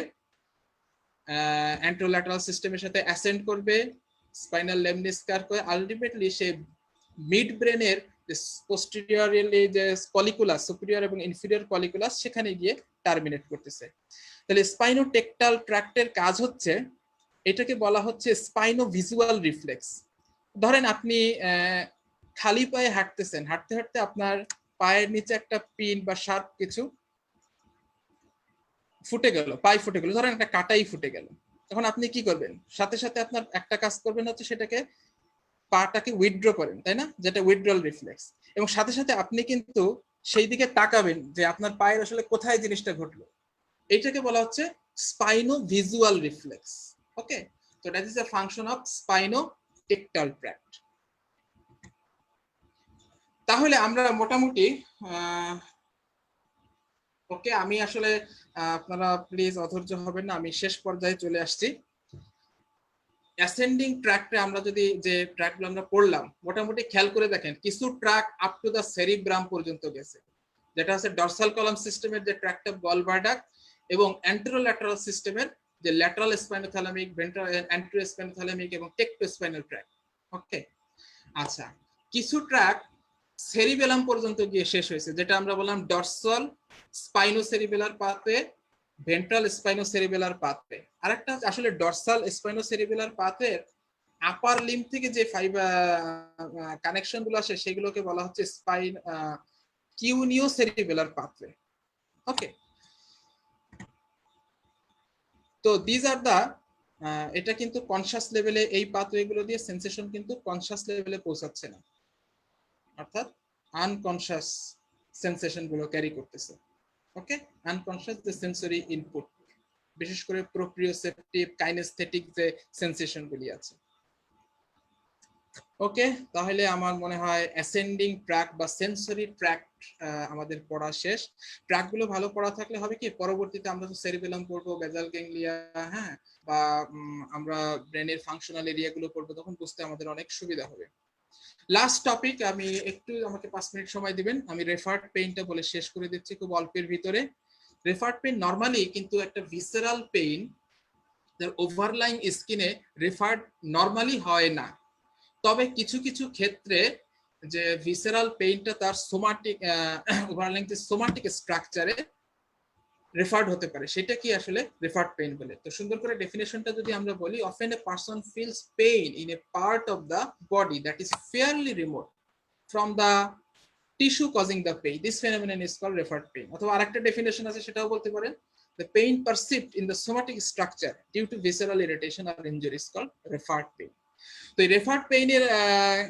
অ্যান্টেরোল্যাটারাল সিস্টেমের সাথে অ্যাসেন্ড করবে, স্পাইনাল লেমনিস্কার করে আলটিমেটলি সে মিড ব্রেনের পোস্টেরিয়রলি যে কলিকুলাস, সুপিরিয়র এবং ইনফিরিয়র কলিকুলাস, সেখানে গিয়ে টার্মিনেট করতেছে। তাহলে স্পাইনোটেকটাল ট্র্যাক্টের কাজ হচ্ছে, এটাকে বলা হচ্ছে স্পাইনোভিজুয়াল রিফ্লেক্স। ধরেন আপনি খালি পায়ে হাঁটতেছেন, হাঁটতে হাঁটতে আপনার পায়ের নিচে একটা পিন বা শার্প কিছু ফুটে গেল, পায়ে ফুটে গেল, ধরেন একটা কাটাই ফুটে গেল, তখন আপনি কি করবেন? সাথে সাথে আপনার একটা কাজ করবেন হচ্ছে সেটাকে, পাটাকে উইথড্র করেন, তাই না, যেটা উইথড্রল রিফ্লেক্স, এবং সাথে সাথে আপনি কিন্তু সেই দিকে তাকাবেন যে আপনার পায়ের আসলে কোথায় জিনিসটা ঘটলো। এটাকে বলা হচ্ছে স্পাইনোভিজুয়াল রিফ্লেক্স। ওকে, তো that is a function of spinotectal tract. তাহলে আমরা মোটামুটি ওকে, আমি আসলে আপনারা প্লিজ অধৈর্য হবেন না, আমি শেষ পর্যায়ে চলে আসছি। অ্যাসেন্ডিং ট্র্যাক্টে আমরা যদি যে ট্র্যাকগুলো আমরা পড়লাম, মোটামুটি খেয়াল করে দেখেন, কিছু track up to the cerebrum পর্যন্ত গেছে, যেটা হচ্ছে ডরসাল কলাম সিস্টেমের যে ট্র্যাকটা গলব্লাডার, এবং অ্যান্টেরোল্যাটারাল সিস্টেমের যে ল্যাটারাল স্পাইনোথ্যালামিক, ভেন্ট্রাল অ্যান্টেরিয়র স্পাইনোথ্যালামিক এবং টেকটোস্পাইনাল ট্র্যাক। ওকে, আচ্ছা, কিছু ট্র্যাক সেরিবেলাম পর্যন্ত গিয়ে শেষ হয়েছে, যেটা আমরা বললাম ডরসাল স্পাইনোসেরিবেলার পাথওয়ে, ভেন্ট্রাল স্পাইনোসেরিবেলার পাথওয়ে। আরেকটা আসলে ডরসাল স্পাইনোসেরিবেলার পাথওয়ের আপার লিম্ব থেকে যে ফাইবার কানেকশন গুলো আসে সেগুলোকে বলা হচ্ছে স্পাইন কিউনিওসেরিবেলার পাথওয়ে। ওকে, তো দিজ আর দা, এটা কিন্তু কনশাস লেভেলে এই পাথওয়ে গুলো দিয়ে সেন্সেশন কিন্তু কনশাস লেভেলে পৌঁছাচ্ছে না, অর্থাৎ আনকনশাস সেন্সেশন গুলো ক্যারি করতেছে। ওকে, আনকনশাস যে সেন্সরি ইনপুট, বিশেষ করে প্রোপ্রিওসেপটিভ কাইনেস্থেটিক যে সেন্সেশন গুলি আছে। ওকে, তাহলে আমার মনে হয় অ্যাসেন্ডিং ট্র্যাক বা সেন্সরি ট্র্যাক আমাদের পড়া শেষ। ট্র্যাক গুলো ভালো পড়া থাকলে হবে কি, পরবর্তীতে আমরা তো সেরিবেলাম পড়বো, বেজাল গ্যাংলিয়া, হ্যাঁ, বা আমরা ব্রেনের ফাংশনাল এরিয়া গুলো পড়বো, তখন বুঝতে আমাদের অনেক সুবিধা হবে। লাস্ট টপিক, আমি একটু, আমাকে 5 মিনিট সময় দিবেন, আমি রেফার্ড পেইনটা বলে শেষ করে দিচ্ছি খুব অল্পের ভিতরে। রেফার্ড পেইন নরমালি কিন্তু একটা ভিসেরাল পেইন, যার ওভারলাইং স্কিনে রেফার্ড নরমালি হয় না, তবে কিছু কিছু ক্ষেত্রে যে ভিসেরাল পেইনটা তার সোমাটিক ওভারলাইং যে সোমাটিক স্ট্রাকচারে রেফার্ড হতে পারে, সেটা কি আসলে রেফার্ড পেইন বলে। তো সুন্দর করে ডেফিনেশনটা যদি আমরা বলি, often a person feels pain in a part of the body that is fairly remote from the tissue causing the pain, this phenomenon is called referred pain. অথবা আরেকটা ডেফিনেশন আছে, সেটাও বলতে পারেন, the pain perceived in the somatic structure due to visceral irritation or injury is called referred pain. তো এই referred পেইনের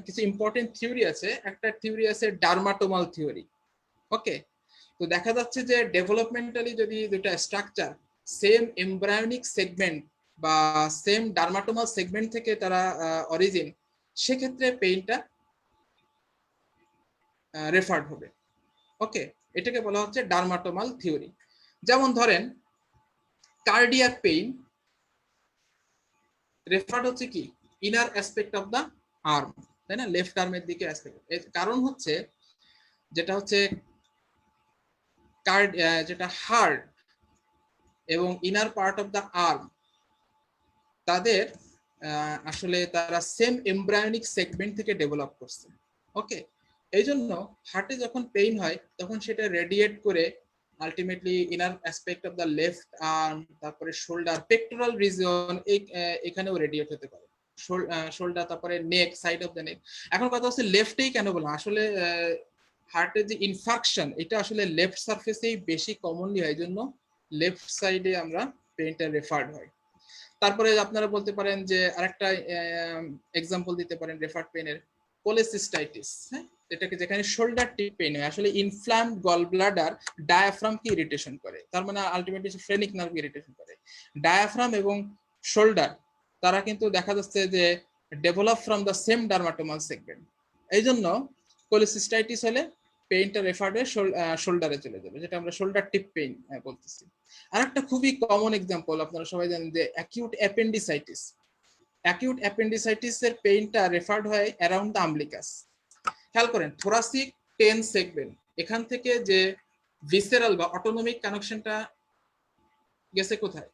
কিছু important theory আছে। একটা থিওরি আছে ডার্মাটোমাল থিওরি। ওকে, তো দেখা যাচ্ছে যে ডেভেলপমেন্টালি যদি দুটা স্ট্রাকচার সেম এমব্রায়োনিক সেগমেন্ট বা সেম ডার্মাটোমাল সেগমেন্ট থেকে তারা অরিজিন, সেক্ষেত্রে পেইনটা রেফার্ড হবে। ওকে, এটাকে বলা হচ্ছে ডার্মাটোমাল থিওরি। যেমন ধরেন কার্ডিয়াক পেইন রেফার্ড হচ্ছে কি, inner aspect of the arm, তাই না, লেফট আর্মের দিকে অ্যাসপেক্ট। এর কারণ হচ্ছে যেটা হচ্ছে যেটা হার্ট এবং inner part of the arm, তাদের আসলে তারা সেম এমব্রায়োনিক সেগমেন্ট থেকে ডেভেলপ করছে। ওকে, এই জন্য হার্টে যখন পেইন হয় তখন সেটা রেডিয়েট করে ultimately inner aspect of the left arm, তারপরে শোল্ডার, পেক্টোরাল রিজন, এখানেও রেডিয়েট হতে পারে, শোল্ডার, তারপরে নেক, সাইড অফ দ্য নেক। এখন কথা হচ্ছে লেফটেই কেন বললাম, আসলে হার্টের যে ইনফার্কশন, এটা আসলে লেফট সারফেসেই বেশি কমনলি হয়, এই জন্য লেফট সাইডে আমরা পেইনটা রেফার্ড হয়। তারপরে আপনারা বলতে পারেন যে আরেকটা এক্সাম্পল দিতে পারেন রেফার্ড পেইনের, কোলেসিস্টাইটিস, হ্যাঁ, এটাকে যেখানে শোল্ডার টিপ পেইন হয়, আসলে ইনফ্লামড গল ব্লাডার ডায়াফ্রামকে ইরিটেশন করে, তার মানে আলটিমেটলি ফ্রেনিক নার্ভ ইরিটেশন করে। ডায়াফ্রাম এবং শোল্ডার তারা কিন্তু দেখা যাচ্ছে যে develop from the same dermatomal segment, এই জন্য কোলেসিস্টাইটিস হলে পেইনটা রেফার্ড হয়ে শোল্ডারে চলে যাবে, যেটা আমরা শোল্ডার টিপ পেইন বলতেছি। আরেকটা খুবই কমন এক্সাম্পল, আপনারা সবাই জানেন যে অ্যাকিউট অ্যাপেন্ডিসাইটিস। অ্যাকিউট অ্যাপেন্ডিসাইটিস এর পেইনটা রেফার্ড হয় অ্যারাউন্ড দ্য আমব্লিকাস। খেয়াল করেন, থোরাসিক 10 সেগমেন্ট, এখান থেকে যে ভিসেরাল বা অটোনমিক কানেকশনটা গেছে কোথায়,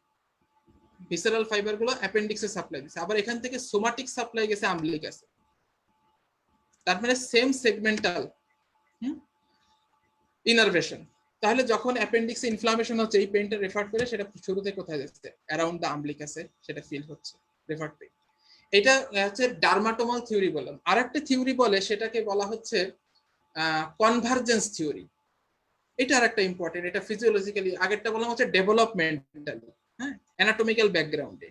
ভিসেরাল ফাইবার গুলো অ্যাপেন্ডিক্সে সাপ্লাই দিচ্ছে, আবার এখান থেকে সোমাটিক সাপ্লাই গেছে আমলিক আছে, তার মানে সেম সেগমেন্টাল ইনারভেশন। তাহলে যখন অ্যাপেন্ডিক্সে ইনফ্লামেশন হচ্ছে এই পেইনটা রেফার করে সেটা শুরুতে কোথায় যাচ্ছে, অ্যারাউন্ড দ্য আমলিক আছে, সেটা ফিল হচ্ছে রেফার পেইন। এটা হচ্ছে ডার্মাটোমাল থিওরি বললাম। আর একটা থিওরি বলে, সেটাকে বলা হচ্ছে কনভার্জেন্স থিওরি। এটা আর একটা ইম্পর্টেন্ট, এটা ফিজিওলজিক্যালি, আগেরটা বললাম হচ্ছে ডেভেলপমেন্টালি, হ্যাঁ, অ্যানাটমিক্যাল ব্যাকগ্রাউন্ডে।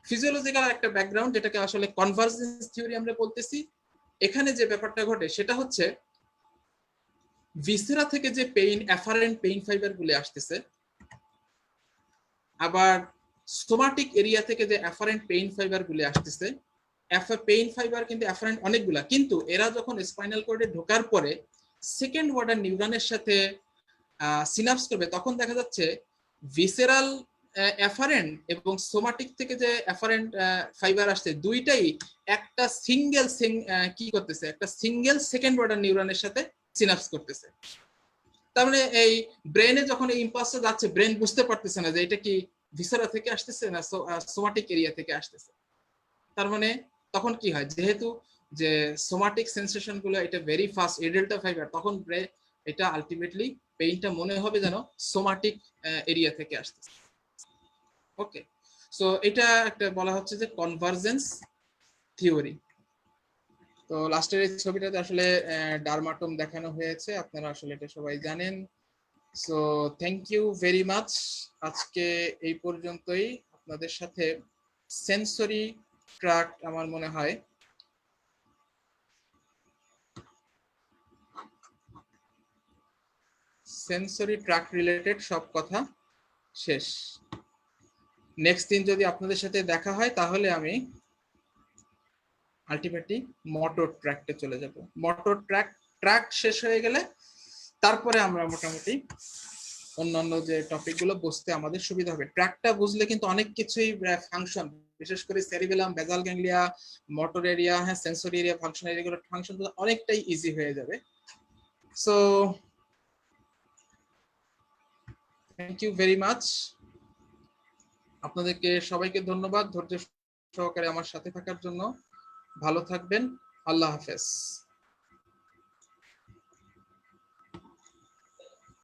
ফিজিওলজিক্যাল একটা ব্যাকগ্রাউন্ড যেটাকে আসলে কনভার্জেন্স থিওরি আমরা বলতেছি। এখানে যে ব্যাপারটা ঘটে সেটা হচ্ছে ভিসেরা থেকে যে পেইন, অ্যাফারেন্ট পেইন ফাইবার গুলো আসতেছে, আবার সোমাটিক এরিয়া থেকে যে অ্যাফারেন্ট পেইন ফাইবার গুলো আসতেছে, পেইন ফাইবার কিন্তু অ্যাফারেন্ট অনেকগুলা, কিন্তু এরা যখন স্পাইনাল কর্ডে ঢোকার পরে সেকেন্ড অর্ডার নিউরনের সাথে সিনাপস করবে, তখন দেখা যাচ্ছে ভিসেরাল অ্যাফারেন্ট এবং সোমাটিক থেকে যে অ্যাফারেন্ট ফাইবার আসছে, দুইটাই একটা সিঙ্গেল কি করতেছে, একটা সিঙ্গেল সেকেন্ড অর্ডার নিউরনের সাথে সিনাপস করতেছে। তার মানে এই ব্রেনে যখন এই ইম্পালসটা যাচ্ছে, ব্রেন বুঝতে পারতেছে না যে এটা কি ভিসেরা থেকে আসতেছে না সোমাটিক এরিয়া থেকে আসতেছে। তার মানে তখন কি হয়, যেহেতু যে সোমাটিক সেন্সেশন গুলো এটা ভেরি ফাস্ট, এ ডেল্টা ফাইবার, তখন এটা আলটিমেটলি পেইনটা মনে হবে যেন সোমাটিক এরিয়া থেকে আসতেছে। ওকে, সো এটা একটা বলা হচ্ছে যে কনভার্জেন্স থিওরি। তো লাস্টের এই ছবিটাতে আসলে ডার্মাটোম দেখানো হয়েছে, আপনারা আসলে এটা সবাই জানেন। So thank you very much. আজকে এই পর্যন্তই। আপনাদের সাথে সেন্সরি ট্র্যাক্ট, আমার মনে হয় সেন্সরি ট্র্যাক্ট রিলেটেড সব কথা শেষ। নেক্সট দিন যদি আপনাদের সাথে দেখা হয় তাহলে আমি আলটিমেটলি মোটর ট্র্যাক্টে চলে যাব। মোটর ট্র্যাক্ট শেষ হয়ে গেলে তারপরে আমরা মোটামুটি অন্যান্য যে টপিকগুলো বুঝতে আমাদের সুবিধা হবে। ট্র্যাকটা বুঝলে কিন্তু অনেক কিছুই ফাংশন, বিশেষ করে cerebellum, basal ganglia, motor area, হ্যাঁ, সেন্সরি এরিয়া, ফাংশন এরিয়াগুলো ফাংশনগুলো অনেকটাই ইজি হয়ে যাবে। So thank you very much. আপনাদেরকে সবাইকে ধন্যবাদ ধৈর্য সহকারে আমার সাথে থাকার জন্য। ভালো থাকবেন। আল্লাহ হাফেজ।